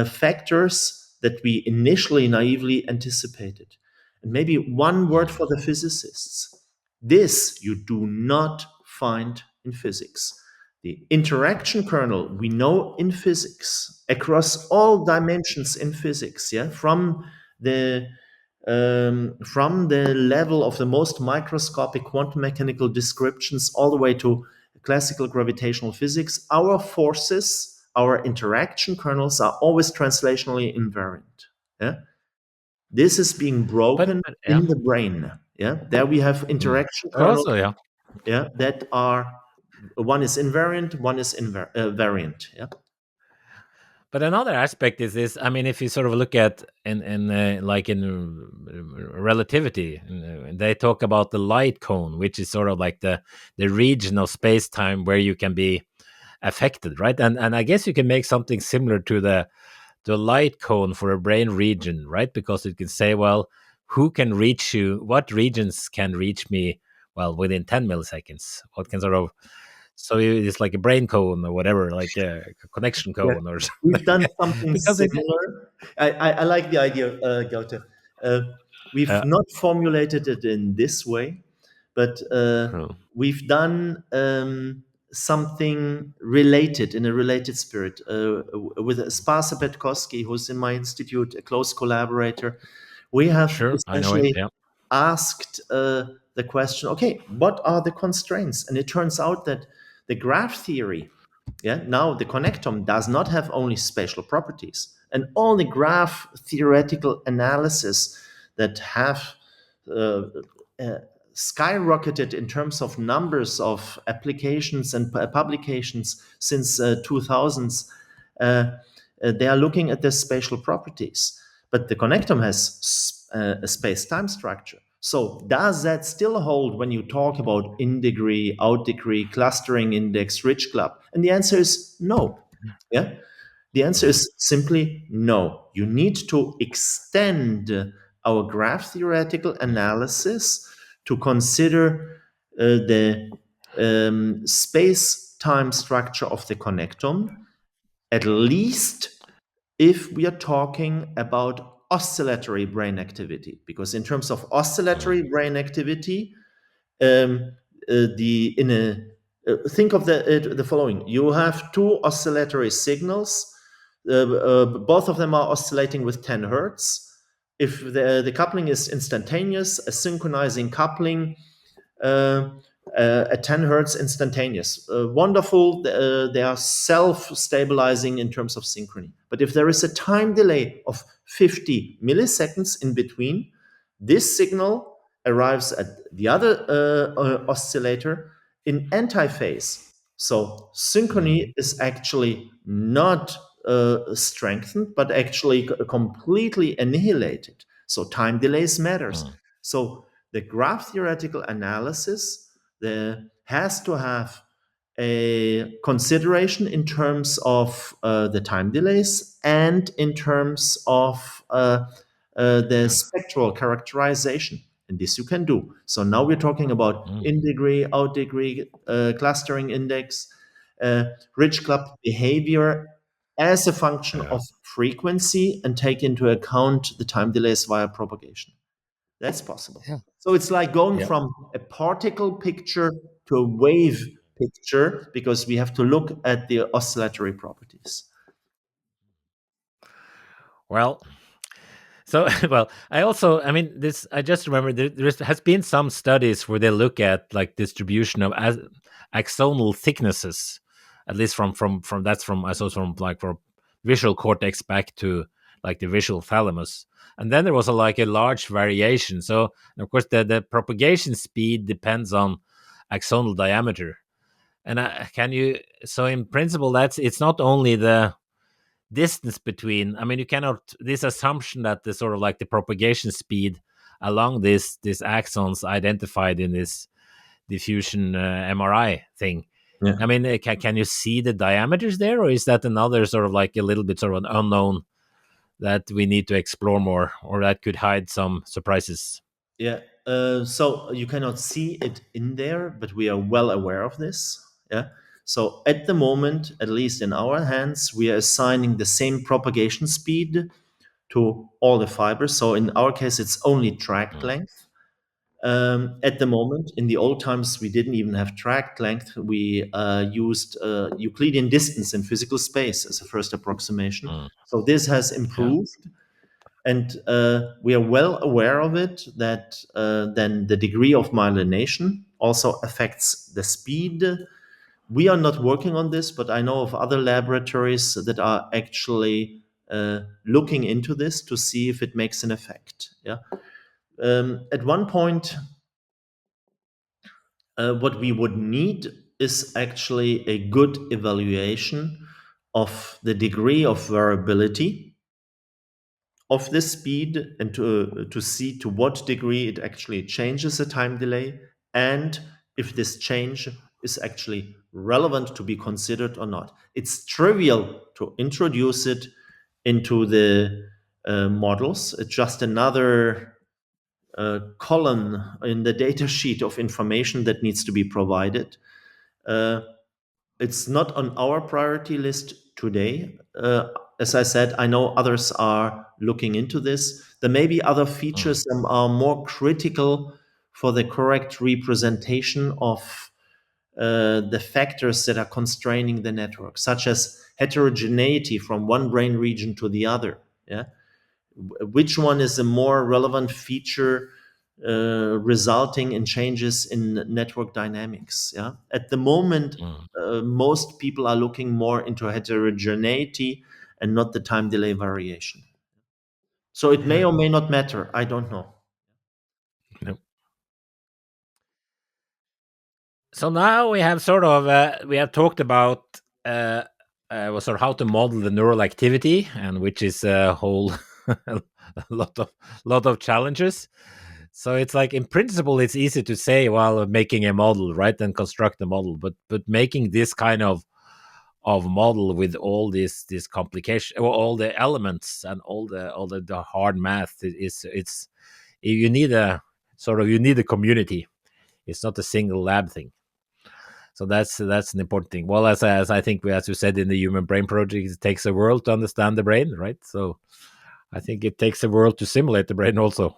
factors that we initially naively anticipated. And maybe one word for the physicists. This you do not find in physics. The interaction kernel we know in physics across all dimensions in physics, yeah, from the level of the most microscopic quantum mechanical descriptions all the way to classical gravitational physics, our forces, our interaction kernels are always translationally invariant. Yeah? This is being broken Yeah. in the brain. Yeah, there we have interaction But kernels. also, yeah. Yeah, that are one is invariant, one is variant. Yeah. But another aspect is this. I mean, if you sort of look at in like in relativity, they talk about the light cone, which is sort of like the region of space time where you can be affected, right? And I guess you can make something similar to the light cone for a brain region, right? Because it can say, well, who can reach you? What regions can reach me? Well, within 10 milliseconds. What can sort of so it's like a brain cone or whatever, like a connection Yeah, cone or we've something. done something Because it, similar. I like the idea, Gaute. Uh, we've uh, not formulated it in this way, but oh, we've done something related in a related spirit with Sparsa Petkowski, who's in my institute, a close collaborator. We have sure, I know him. essentially Yeah. asked the question, okay, what are the constraints? And it turns out that the graph theory, yeah, now the connectome does not have only spatial properties, and all the graph theoretical analysis that have uh, uh, skyrocketed in terms of numbers of applications and publications since 2000s. They are looking at the spatial properties, but the connectome has a space-time structure. So does that still hold when you talk about in degree, out degree, clustering index, rich club? And the answer is no. Yeah. The answer mm, is simply no. You need to extend our graph theoretical mm, analysis to consider the space time structure of the connectome, at least if we are talking about oscillatory brain activity. Because in terms of mm, oscillatory brain activity, um, the in a think of the following: you have two oscillatory signals, both of them are oscillating with 10 hertz. If the coupling is instantaneous, a synchronizing coupling, uh, at 10 hertz instantaneous. Wonderful. They are self stabilizing in terms of synchrony. But if there is a time delay of 50 milliseconds in between, this signal arrives at the other oscillator in antiphase. So mm, synchrony is actually not strengthened, but actually completely annihilated. So time delays matters. mm, So the graph theoretical analysis has to have a consideration in terms of the time delays and in terms of the spectral characterization. And this you can do. So now we're talking about mm. in degree, out degree, clustering index, uh, rich club behavior as a function Yeah. of frequency and take into account the time delays via propagation. That's possible. Yeah. So it's like going Yep. from a particle picture to a wave picture because we have to look at the oscillatory properties. Well, so well, I mean, this. I just remember there has been some studies where they look at like distribution of axonal thicknesses, at least from that's from I saw from like from visual cortex back to like the visual thalamus, and then there was like a large variation. So of course the propagation speed depends on axonal diameter, and can you so in principle that's it's not only the distance between, I mean, you cannot, this assumption that the sort of like the propagation speed along this axons identified in this diffusion MRI thing, Yeah. I mean, can you see the diameters there, or is that another sort of like a little bit sort of an unknown that we need to explore more, or that could hide some surprises? Yeah. So you cannot see it in there, but we are well aware of this. Yeah. So at the moment, at least in our hands, we are assigning the same propagation speed to all the fibers. So in our case, it's only track Mm, length. At the moment, in the old times, we didn't even have track length. We used Euclidean distance in physical space as a first approximation. mm, So this has yeah. improved, and we are well aware of it. That then the degree of myelination also affects the speed. We are not working on this, but I know of other laboratories that are actually looking into this to see if it makes an effect. Yeah. At one point, what we would need is actually a good evaluation of the degree of variability of this speed and to see to what degree it actually changes the time delay and if this change is actually relevant to be considered or not. It's trivial to introduce it into the models. It's just another column in the data sheet of information that needs to be provided. Uh, it's not on our priority list today. As I said, I know others are looking into this. There may be other Mm, features that are more critical for the correct representation of the factors that are constraining the network, such as heterogeneity from one brain region to the other. Yeah, which one is a more relevant feature resulting in changes in network dynamics. Yeah, at the moment, mm, most people are looking more into heterogeneity and not the time delay variation. So it may yeah. or may not matter. I don't know. No. So now we have sort of we have talked about well, sort of how to model the neural activity, and which is a whole a lot of challenges. So it's like in principle, it's easy to say while making a model, right, and construct a model, but making this kind of model with all this complication, or all the elements and the hard math. It's you need a sort of, you need a community. It's not a single lab thing. So that's an important thing. Well, as I think as you said in the Human Brain Project, it takes a world to understand the brain, right? So I think it takes a world to simulate the brain also.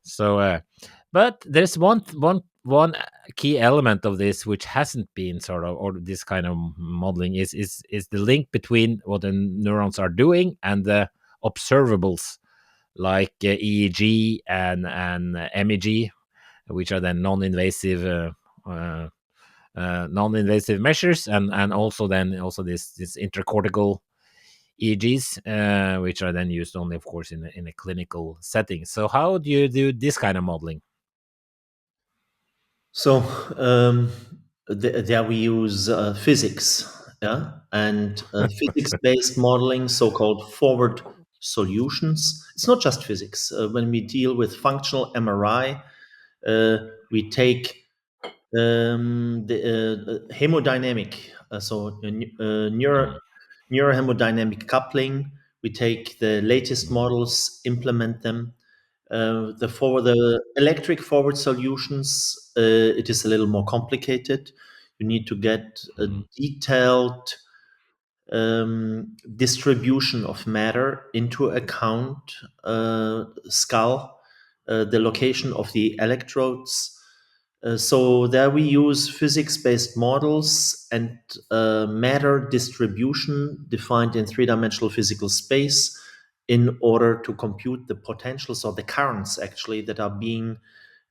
So, but there's one key element of this which hasn't been sort of, or this kind of modeling is the link between what the neurons are doing and the observables, like EEG and MEG, which are then uh, non-invasive measures, and also this intracortical EEGs, which are then used only, of course, in a clinical setting. So, how do you do this kind of modeling? So um, there we use physics, yeah, and physics-based modeling, so-called forward solutions. It's not just physics. When we deal with functional MRI, we take the hemodynamic, Mm, neurohemodynamic coupling. We take the latest mm, models, implement them. For the electric forward solutions, it is a little more complicated. You need to get a mm, detailed distribution of matter into account, skull, the location of the electrodes. So there we use physics-based models and matter distribution defined in three-dimensional physical space in order to compute the potentials, or the currents actually, that are being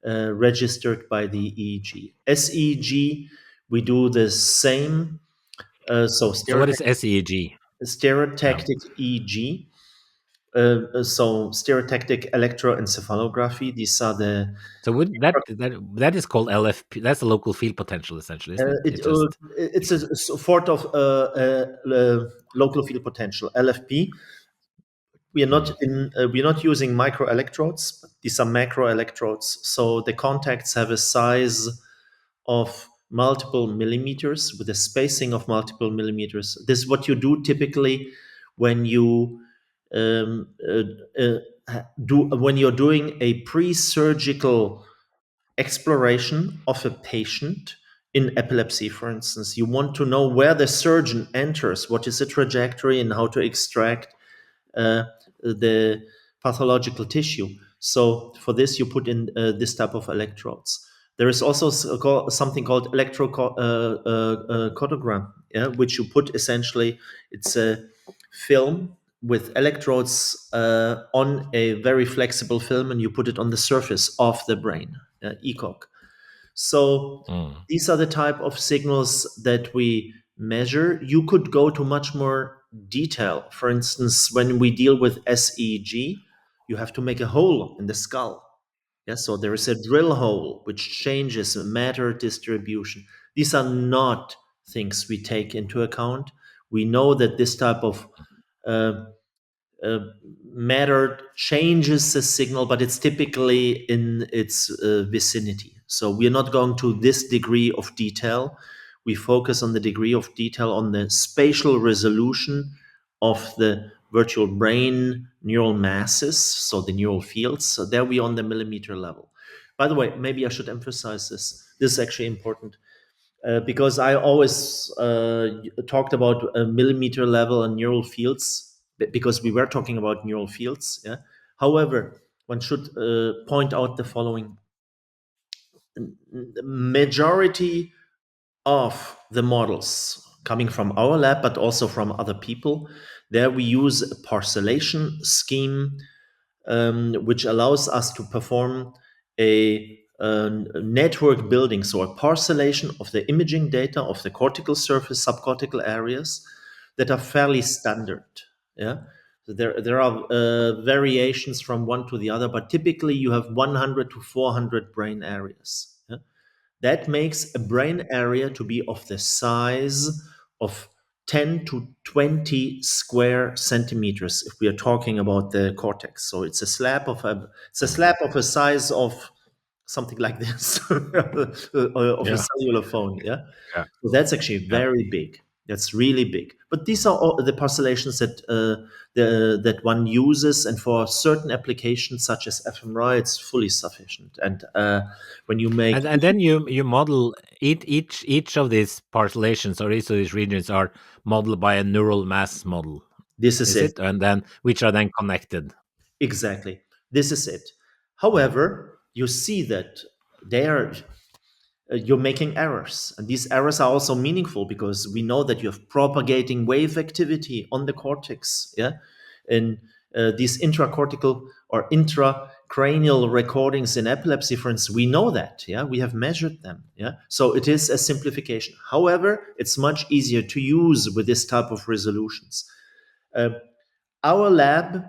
registered by the EEG. SEEG, we do the same. So So, what is SEEG? Yeah. stereotactic EEG. So stereotactic electroencephalography. These are the So, would that is called LFP? That's a local field potential, essentially, isn't it? it's a sort of local field potential, LFP. Mm, We are not using microelectrodes, but these are macroelectrodes. So the contacts have a size of multiple millimeters, with a spacing of multiple millimeters. This is what you do typically when you um, uh, do when you're doing a pre-surgical exploration of a patient in epilepsy, for instance. You want to know where the surgeon enters, what is the trajectory, and how to extract uh, the pathological tissue. So for this, you put in this type of electrodes. There is also something called electrocardiograph, yeah, which you put essentially, it's a film with electrodes on a very flexible film, and you put it on the surface of the brain, ECOG. So mm, these are the type of signals that we measure. You could go to much more detail. For instance, when we deal with SEG, you have to make a hole in the skull. Yes, so there is a drill hole which changes matter distribution. These are not things we take into account. We know that this type of uh, uh, matter changes the signal, but it's typically in its vicinity. So we're not going to this degree of detail. We focus on the degree of detail on the spatial resolution of the virtual brain neural masses, so the neural fields. So there we are on the millimeter level. By the way, maybe I should emphasize this. This is actually important because I always talked about a millimeter level and neural fields because we were talking about neural fields. Yeah. However, one should point out the following: the majority of the models coming from our lab, but also from other people, there we use a parcellation scheme which allows us to perform a network building, so a parcellation of the imaging data of the cortical surface, subcortical areas that are fairly standard. Yeah, so there are variations from one to the other, but typically you have 100 to 400 brain areas. Yeah? That makes a brain area to be of the size of 10 to 20 square centimeters if we are talking about the cortex. So it's a mm. slab of a size of something like this of a Yeah, cellular phone. Yeah. yeah, So that's actually yeah. very big. That's really big. But these are all the parcellations that one uses, and for certain applications such as fMRI, it's fully sufficient. And when you make And then you model each of these parcellations or each of these regions are modeled by a neural mass model, this is is it. it? And then which are then connected. Exactly. This is it. Mm. However, you see that there you're making errors. And these errors are also meaningful because we know that you have propagating wave activity on the cortex. Yeah. And these intracortical or intracranial recordings in epilepsy, for instance, we know that. Yeah. We have measured them. Yeah. So it is a simplification. However, it's much easier to use with this type of resolutions. Uh, our lab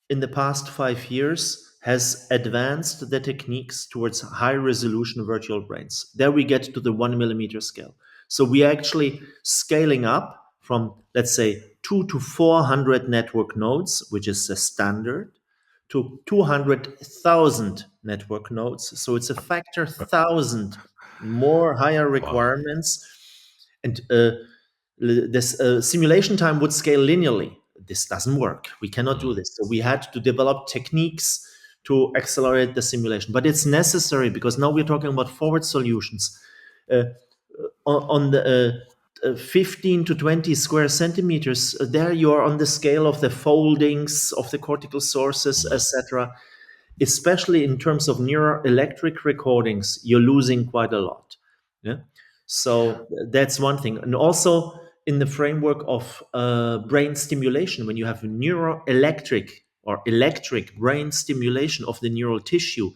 in the past 5 years has advanced the techniques towards high resolution virtual brains. There we get to the 1 millimeter scale. So we are actually scaling up from, let's say, 2 to 400 network nodes, which is the standard, to 200,000 network nodes. So it's a factor 1,000 more higher Wow. requirements. And this simulation time would scale linearly. This doesn't work. We cannot do Mm. this. So we had to develop techniques to accelerate the simulation. But it's necessary because now we're talking about forward solutions. Uh, on the 15 to 20 square centimeters, there you are on the scale of the foldings of the cortical sources, Mm. etc. Especially in terms of neuroelectric recordings, you're losing quite a lot. Yeah. So that's one thing. And also in the framework of brain stimulation, when you have neuroelectric or electric brain stimulation of the neural tissue,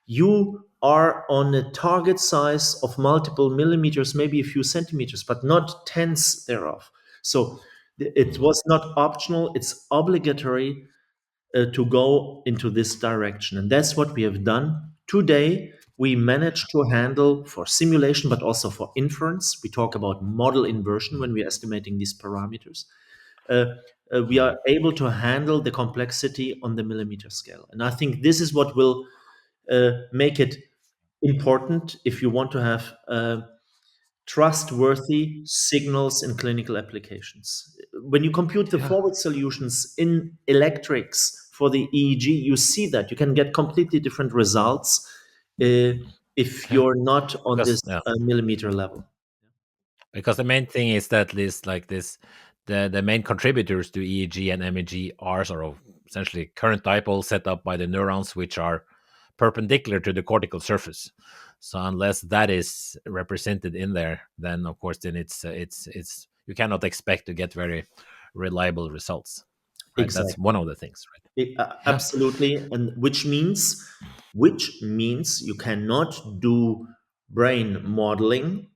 you are on a target size of multiple millimeters, maybe a few centimeters, but not tenths thereof. So it Mm. was not optional, it's obligatory to go into this direction. And that's what we have done. Today, we managed to handle for simulation, but also for inference. We talk about model inversion Mm. when we're estimating these parameters. Uh, we Mm. are able to handle the complexity on the millimeter scale. And I think this is what will make it important if you want to have trustworthy signals in clinical applications. When you compute the Yeah. forward solutions in electrics for the EEG, you see that you can get completely different results uh, if Yeah. you're not on Because this millimeter level. because the main thing is that this the main contributors to EEG and MEG are sort of essentially current dipoles set up by the neurons which are perpendicular to the cortical surface. So unless that is represented in there, then of course then it's you cannot expect to get very reliable results, right? That's Exactly. one of the things, right? Yeah. Absolutely, and which means you cannot do brain modeling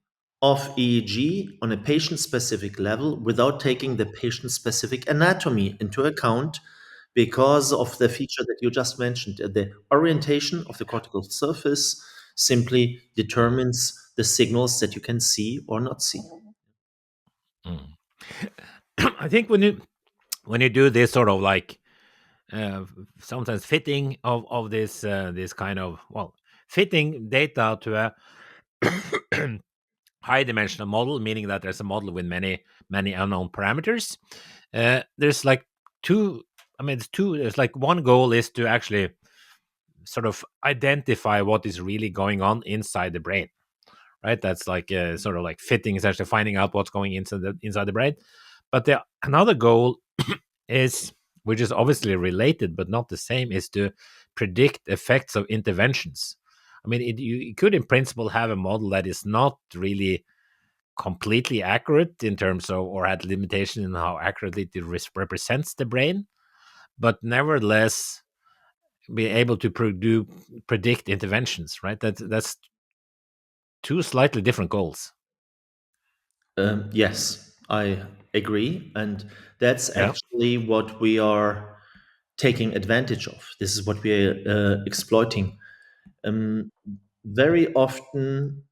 of EEG on a patient-specific level without taking the patient-specific anatomy into account because of the feature that you just mentioned. The orientation of the cortical surface simply determines the signals that you can see or not see. Mm. I think when you do this sort of like uh, sometimes fitting of this kind of, well, fitting data to a high dimensional model, meaning that there's a model with many unknown parameters. There's like two. I mean, it's two. There's like one goal is to actually sort of identify what is really going on inside the brain, right? That's like sort of like fitting is actually finding out what's going inside the brain. But another goal is, which is obviously related but not the same, is to predict effects of interventions. I mean, you could in principle have a model that is not really completely accurate in terms of, or had limitation in how accurately it represents the brain, but nevertheless be able to predict interventions, right? That's two slightly different goals. Yes, I agree. And that's Yeah. actually what we are taking advantage of. This is what we're exploiting. Um, Very often,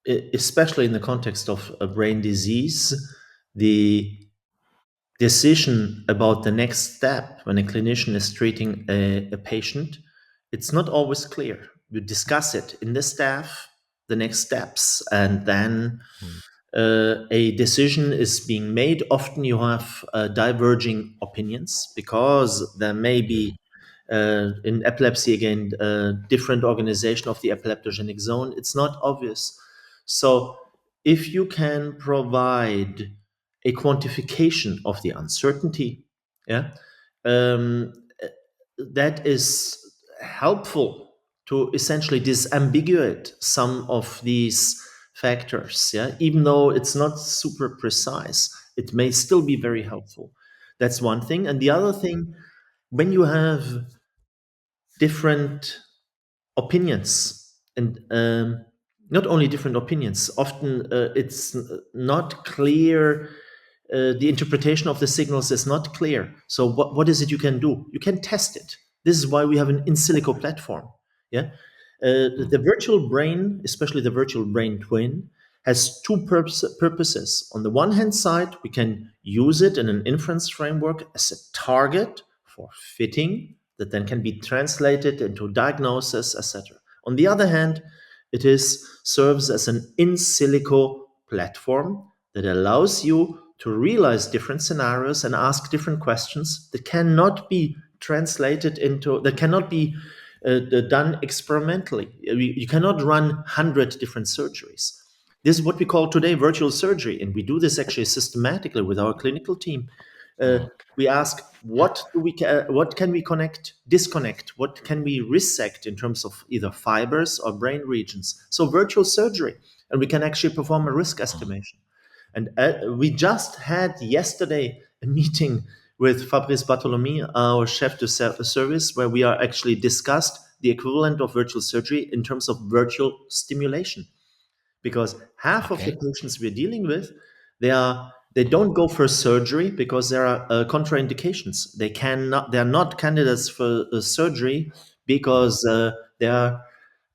especially in the context of a brain disease, the decision about the next step when a clinician is treating a patient, it's not always clear. You discuss it in the staff, the next steps, and then Mm. a decision is being made, often you have diverging opinions because there may be, in epilepsy again, different organization of the epileptogenic zone. It's not obvious. So if you can provide a quantification of the uncertainty, yeah, um, that is helpful to essentially disambiguate some of these factors. Yeah, even though it's not super precise, it may still be very helpful. That's one thing. And the other thing, when you have different opinions and not only different opinions, often it's not clear, the interpretation of the signals is not clear. So what is it you can do? You can test it. This is why we have an in silico platform. Yeah, the virtual brain, especially the virtual brain twin, has two purposes. On the one hand side, we can use it in an inference framework as a target for fitting that then can be translated into diagnosis, etc. On the other hand, it is serves as an in silico platform that allows you to realize different scenarios and ask different questions that cannot be translated into, that cannot be done experimentally. You cannot run 100 different surgeries. This is what we call today virtual surgery, and we do this actually systematically with our clinical team. We ask, what can we connect, disconnect, what can we resect in terms of either fibers or brain regions. So virtual surgery, and we can actually perform a risk estimation. And we just had yesterday a meeting with Fabrice Bartholomew, our chef de service, where we are actually discussed the equivalent of virtual surgery in terms of virtual stimulation, because half of the Okay. patients we're dealing with, they don't go for surgery because there are contraindications. They are not candidates for surgery because their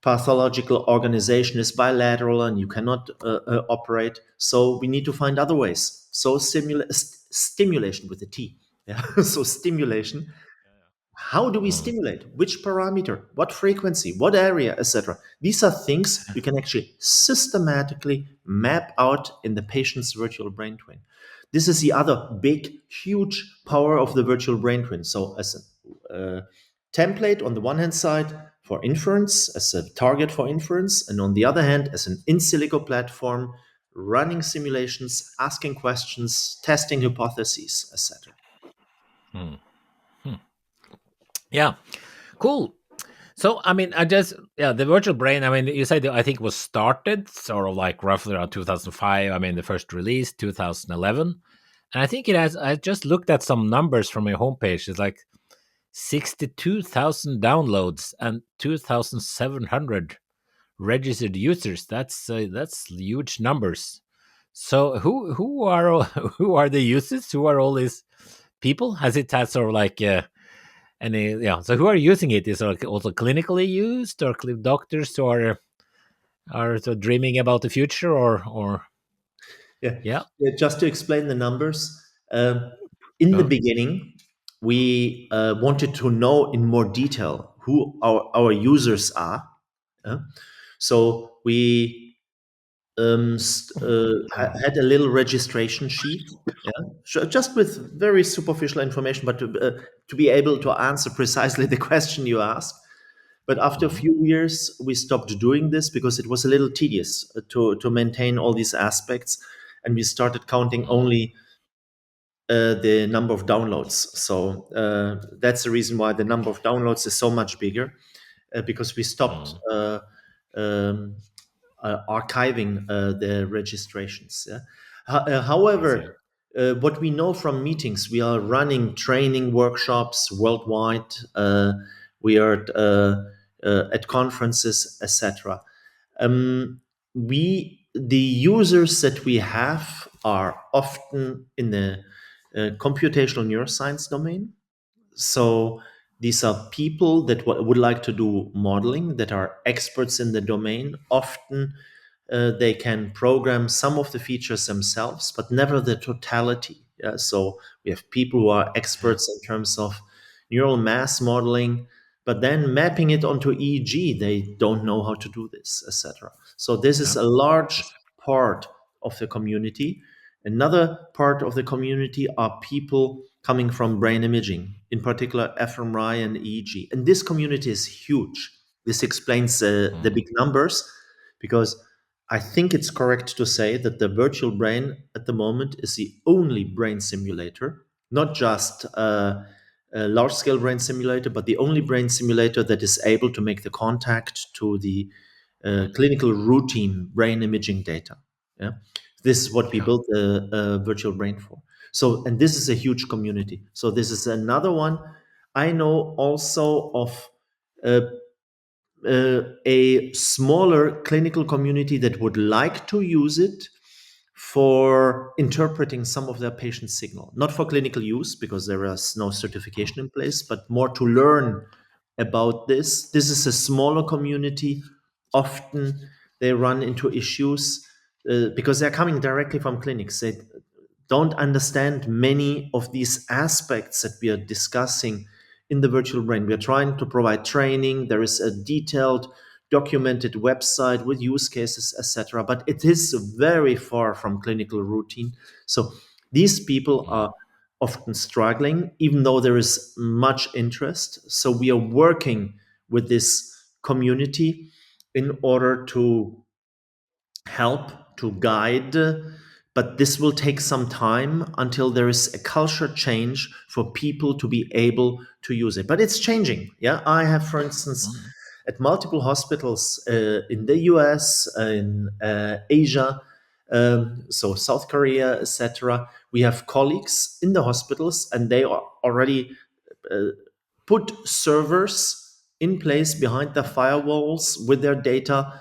pathological organization is bilateral and you cannot operate. So we need to find other ways. So stimulation with a T. Yeah. So stimulation, how do we Mm. stimulate? Which parameter? What frequency? What area, etc.? These are things we can actually systematically map out in the patient's virtual brain twin. This is the other big, huge power of the virtual brain twin. So, as a template on the one hand side for inference, as a target for inference, and on the other hand, as an in silico platform, running simulations, asking questions, testing hypotheses, etc. Mm. Hmm. Yeah, cool. So, I mean, yeah, the virtual brain, I mean, you said I think was started sort of like roughly around 2005. I mean, the first release, 2011. And I think it has, I just looked at some numbers from your homepage. It's like 62,000 downloads and 2,700 registered users. That's huge numbers. So who are who are the users? Who are all these people? Has it had sort of like any, yeah? So who are using it? Is it like also clinically used, or doctors who are so dreaming about the future, or Yeah. yeah? Yeah, just to explain the numbers, um, in the Sure. beginning, we wanted to know in more detail who our users are. uh, so we had a little registration sheet, yeah, just with very superficial information, but to be able to answer precisely the question you asked. But after a Mhm. few years, we stopped doing this because it was a little tedious to maintain all these aspects, and we started counting Mhm. only the number of downloads. So that's the reason why the number of downloads is so much bigger, because we stopped Mhm. um, archiving the registrations. Yeah? I see. However, what we know from meetings, we are running training workshops worldwide. We are at conferences, etc. The users that we have are often in the computational neuroscience domain. So these are people that would like to do modeling, that are experts in the domain. Often they can program some of the features themselves, but never the totality. Yeah? So we have people who are experts in terms of neural mass modeling, but then mapping it onto EEG, they don't know how to do this, etc. So this is Yeah. a large part of the community. Another part of the community are people coming from brain imaging, in particular fMRI and EEG. And this community is huge. This explains the big numbers, because I think it's correct to say that the virtual brain at the moment is the only brain simulator, not just a large scale brain simulator, but the only brain simulator that is able to make the contact to the clinical routine brain imaging data. Yeah, this is what we Yeah. built a virtual brain for. So, and this is a huge community. So, this is another one. I know also of uh, a smaller clinical community that would like to use it for interpreting some of their patient signal, not for clinical use because there is no certification in place, but more to learn about this. This is a smaller community. Often they run into issues because they're coming directly from clinics. They don't understand many of these aspects that we are discussing in the virtual brain. We are trying to provide training. There is a detailed, documented website with use cases, etc. But it is very far from clinical routine. So these people are often struggling, even though there is much interest. So we are working with this community in order to help, to guide, but this will take some time until there is a culture change for people to be able to use it. But it's changing. Yeah, I have, for instance, at multiple hospitals in the US, in Asia, so South Korea, etc. We have colleagues in the hospitals, and they are already put servers in place behind the firewalls with their data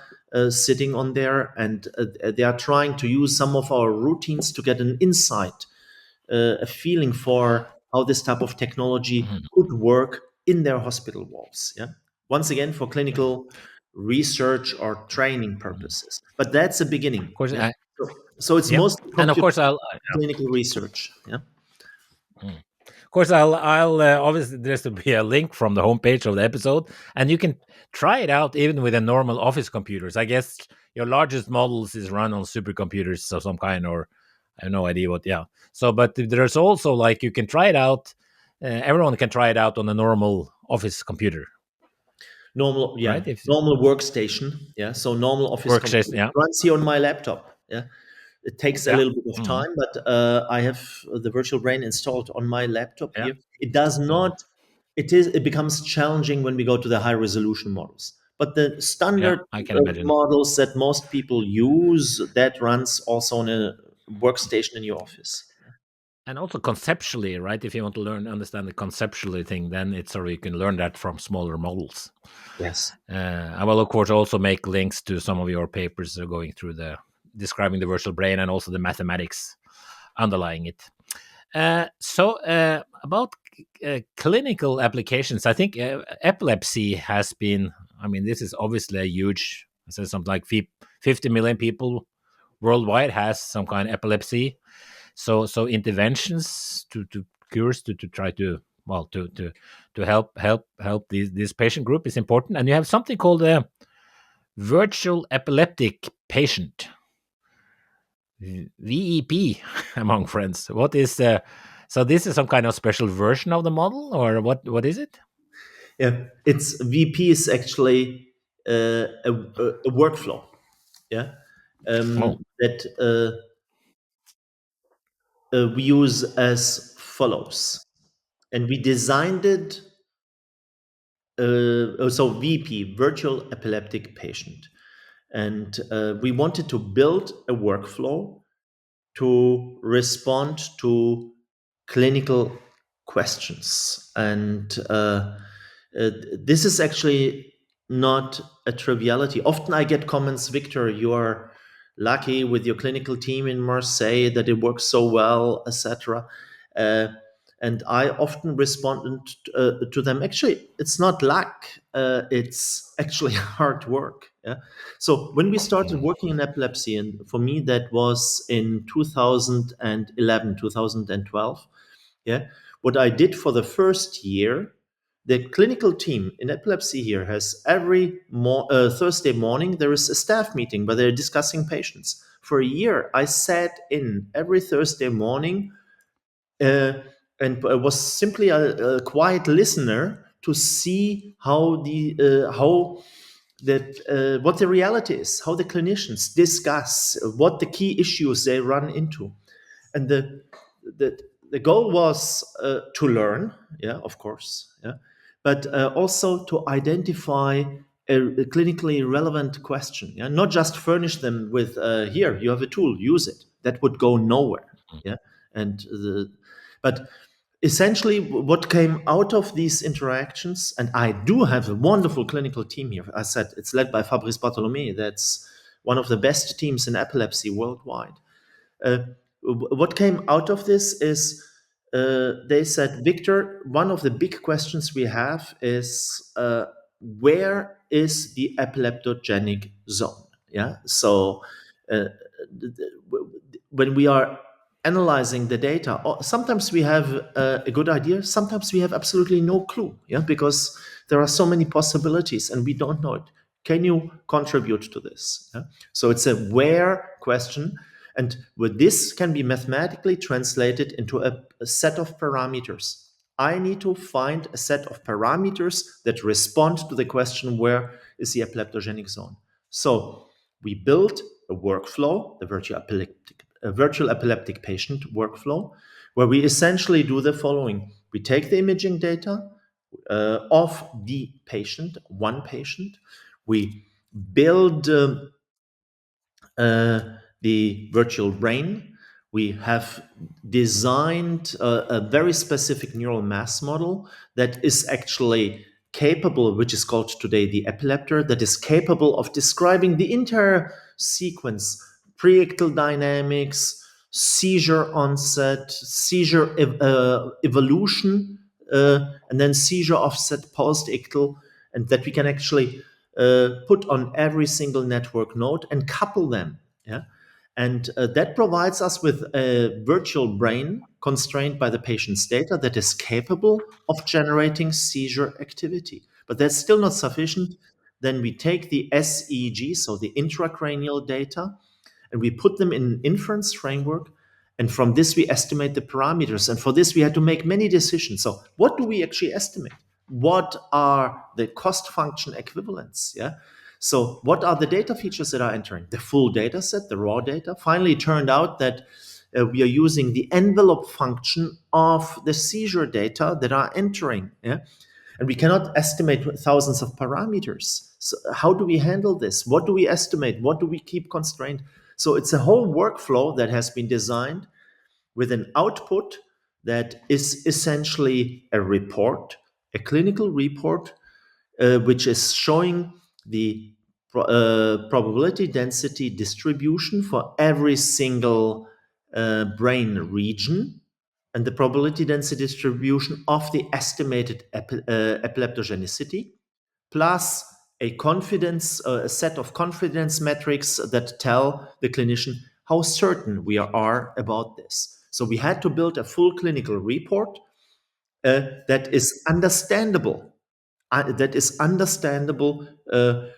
sitting on there, and they are trying to use some of our routines to get an insight, a feeling for how this type of technology could work in their hospital walls. Yeah, once again for clinical research or training purposes, but that's a beginning. Of course, Yeah, so it's yeah, mostly and of computer course clinical research. Yeah. of course I'll obviously there's to be a link from the homepage of the episode, and you can try it out even with a normal office computers. I guess your largest models is run on supercomputers of some kind, or I have no idea what. Yeah. So, but there's also like you can try it out. Everyone can try it out on a normal office computer, Normal, yeah, right? If normal workstation. Yeah, so normal office workstation, computer yeah, runs here on my laptop. Yeah, it takes a yeah, little bit of mhm, time, but I have the virtual brain installed on my laptop yeah, here. It does mhm, not. It becomes challenging when we go to the high resolution models. But the yeah. standard I can imagine. models that most people use, that runs also on a workstation in your office. And also conceptually, right? If you want to learn, understand the conceptually thing, then it's sort of you can learn that from smaller models. Yes. I will, of course, also make links to some of your papers going through the describing the virtual brain and also the mathematics underlying it. About clinical applications, I think epilepsy has been. I mean, this is obviously a huge. I said something like 50 million people worldwide has some kind of epilepsy. So interventions to cures to try to well to help this patient group is important, and you have something called a virtual epileptic patient, VEP, among friends. What is so this is some kind of special version of the model, or what is it? Yeah, it's VP is actually a workflow. Yeah, Oh, that we use as follows. And we designed it, so VP, virtual epileptic patient. And we wanted to build a workflow to respond to clinical questions. And this is actually not a triviality. Often I get comments, Victor, you are lucky with your clinical team in Marseille that it works so well, etc. Uh, and I often respond to them. Actually, it's not luck; it's actually hard work. Yeah. So when we started mm, working in epilepsy, and for me that was in 2011, 2012. Yeah. What I did for the first year the clinical team in epilepsy here has every Thursday morning, there is a staff meeting where they're discussing patients. For a year, I sat in every Thursday morning uh, and was simply a quiet listener to see what the reality is, how the clinicians discuss what the key issues they run into, and the the goal was to learn, yeah, of course, yeah, but also to identify a clinically relevant question, yeah, not just furnish them with here you have a tool, use it. That would go nowhere, yeah, and but essentially what came out of these interactions, and I do have a wonderful clinical team here. I said it's led by Fabrice Bartholomé. That's one of the best teams in epilepsy worldwide. uh, what came out of this is they said, Victor, one of the big questions we have is where is the epileptogenic zone? Yeah. So uh, when we are analyzing the data, sometimes we have a good idea, sometimes we have absolutely no clue. Yeah, because there are so many possibilities and we don't know it. Can you contribute to this? Yeah? So it's a where question. And with this can be mathematically translated into a set of parameters. I need to find a set of parameters that respond to the question, where is the epileptogenic zone? So we built a workflow, a virtual epileptic patient workflow, where we essentially do the following. We take the imaging data of the patient, one patient. We build the virtual brain. We have designed a very specific neural mass model that is actually capable, which is called today the epileptor, that is capable of describing the entire sequence, preictal dynamics, seizure onset, seizure evolution, and then seizure offset post-ictal, and that we can actually put on every single network node and couple them. Yeah. And that provides us with a virtual brain constrained by the patient's data that is capable of generating seizure activity. But that's still not sufficient. Then we take the SEG, so the intracranial data, and we put them in an inference framework. And from this, we estimate the parameters. And for this, we had to make many decisions. So, what do we actually estimate? What are the cost function equivalents? Yeah. So, what are the data features that are entering? The full data set, the raw data. Finally, it turned out that we are using the envelope function of the seizure data that are entering. Yeah. And we cannot estimate thousands of parameters. So how do we handle this? What do we estimate? What do we keep constrained? So it's a whole workflow that has been designed with an output that is essentially a report, a clinical report, which is showing the probability density distribution for every single brain region and the probability density distribution of the estimated epileptogenicity, plus a set of confidence metrics that tell the clinician how certain we are about this. So we had to build a full clinical report that is understandable,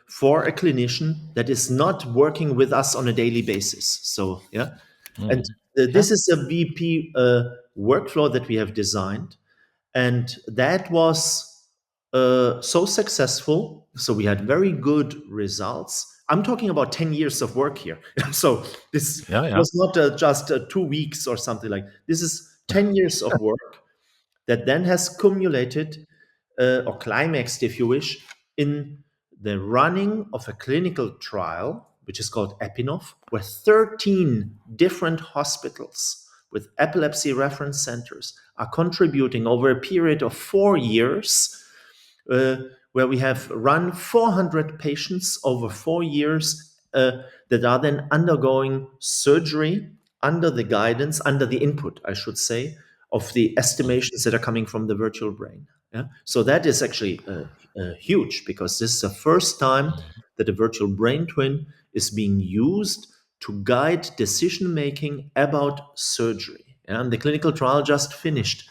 for a clinician that is not working with us on a daily basis. So yeah, and Mhm. Yeah. this is a VP workflow that we have designed, and that was so successful. So we had very good results. I'm talking about 10 years of work here. So this Yeah. Yeah. was not just 2 weeks or something like this. Is 10 years of work that then has cumulated or climaxed, if you wish, in the running of a clinical trial, which is called EPINOV, where 13 different hospitals with epilepsy reference centers are contributing over a period of 4 years, uh, where we have run 400 patients over 4 years that are then undergoing surgery under the guidance, under the input, I should say, of the estimations that are coming from the virtual brain. Yeah? So that is actually huge, because this is the first time Mhm. that a virtual brain twin is being used to guide decision making about surgery. Yeah? And the clinical trial just finished.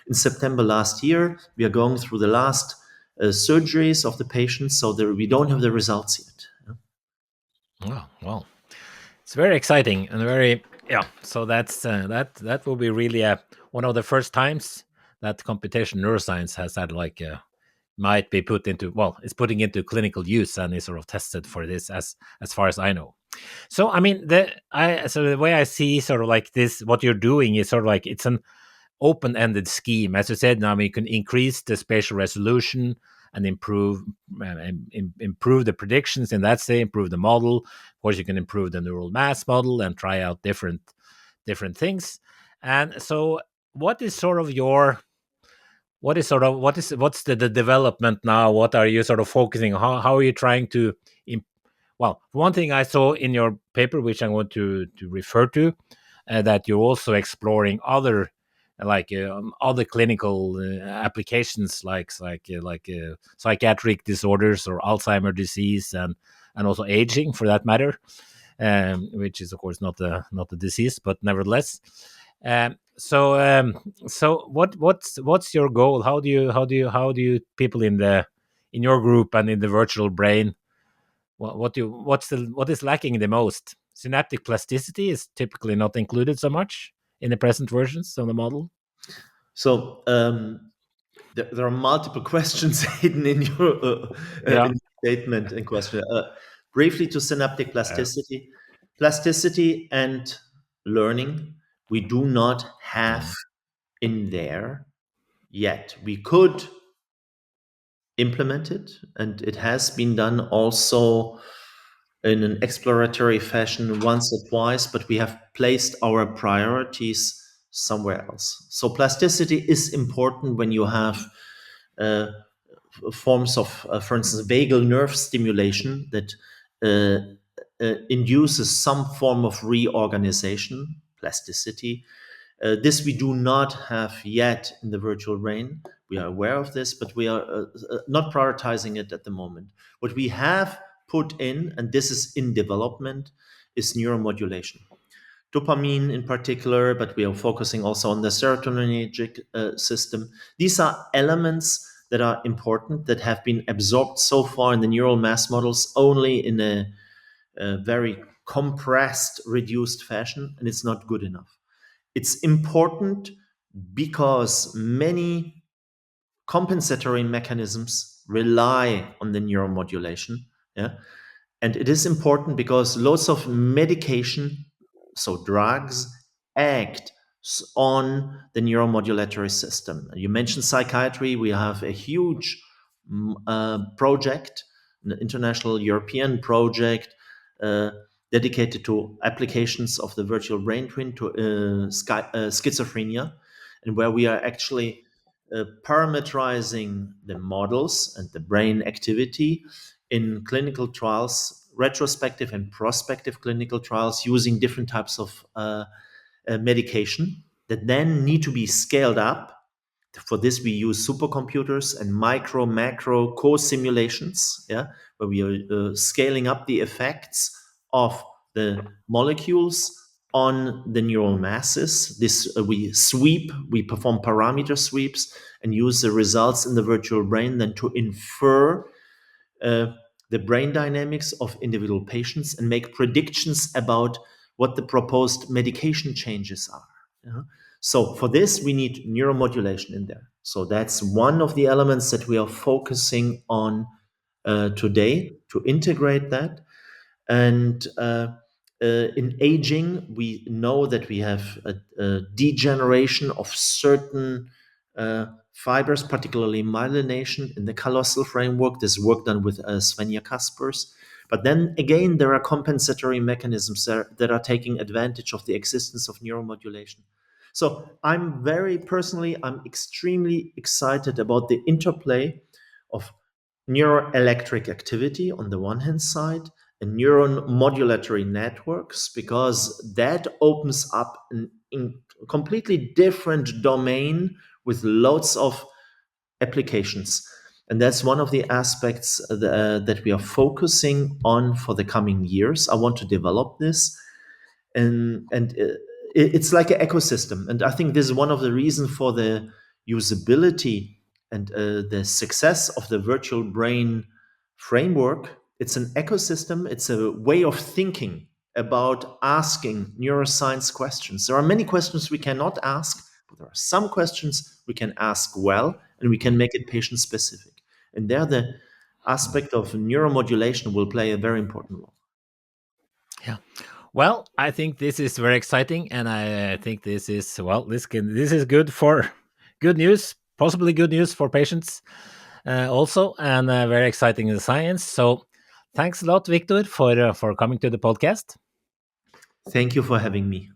in September last year. We are going through the last surgeries of the patients, so we don't have the results yet. Oh, well, it's very exciting and very, yeah. So that will be really one of the first times that computational neuroscience has had like might be put into, well, it's putting into clinical use and is sort of tested for this as far as I know. So I mean, so the way I see sort of like this, what you're doing is sort of like it's an open-ended scheme. As you said, now we can increase the spatial resolution and improve the predictions, and that's say improve the model. Of course, you can improve the neural mass model and try out different things. And so, what is sort of your what's the development now? What are you sort of focusing on? How are you trying to well, one thing I saw in your paper, which I want to refer to, that you're also exploring other other clinical applications like psychiatric disorders or Alzheimer disease and also aging for that matter, which is of course not a disease, but nevertheless. So what's your goal? How do you people in your group and in the virtual brain, what is lacking the most? Synaptic plasticity is typically not included so much in the present versions of the model. So there are multiple questions hidden Yeah. in your statement and question. Briefly to synaptic plasticity and learning, we do not have Mm. in there yet. We could implement it, and it has been done also in an exploratory fashion once or twice, but we have placed our priorities somewhere else. So plasticity is important when you have uh, forms of, for instance, vagal nerve stimulation that induces some form of reorganization, plasticity. This we do not have yet in the virtual brain. We are aware of this, but we are not prioritizing it at the moment. What we have put in, and this is in development, is neuromodulation. Dopamine in particular, but we are focusing also on the serotonergic system. These are elements that are important that have been absorbed so far in the neural mass models only in a very compressed, reduced fashion, and it's not good enough. It's important because many compensatory mechanisms rely on the neuromodulation. Yeah. And it is important because lots of medication, so drugs, act on the neuromodulatory system. You mentioned psychiatry. We have a huge project, an international European project uh, dedicated to applications of the virtual brain twin to schizophrenia, and where we are actually parameterizing the models and the brain activity in clinical trials, retrospective and prospective clinical trials, using different types of medication that then need to be scaled up. For this, we use supercomputers and micro macro co-simulations, yeah, where we are scaling up the effects of the molecules on the neural masses. This we perform parameter sweeps and use the results in the virtual brain then to infer uh, the brain dynamics of individual patients and make predictions about what the proposed medication changes are. Yeah. So for this, we need neuromodulation in there. So that's one of the elements that we are focusing on today to integrate that. And in aging, we know that we have a degeneration of certain fibers, particularly myelination in the callosal framework. This work done with Svenja Kaspers. But then again, there are compensatory mechanisms that are taking advantage of the existence of neuromodulation. So I'm extremely excited about the interplay of neuroelectric activity on the one hand side and neuron modulatory networks, because that opens up a completely different domain with lots of applications. And that's one of the aspects that we are focusing on for the coming years. I want to develop this, and it's like an ecosystem. And I think this is one of the reasons for the usability and the success of the virtual brain framework, it's an ecosystem, it's a way of thinking about asking neuroscience questions. There are many questions we cannot ask, but there are some questions we can ask well, and we can make it patient specific. And there, the aspect of neuromodulation will play a very important role. Yeah. Well, I think this is very exciting, and I think this is this is good news, possibly good news for patients also, and very exciting in the science. So, thanks a lot, Victor, for coming to the podcast. Thank you for having me.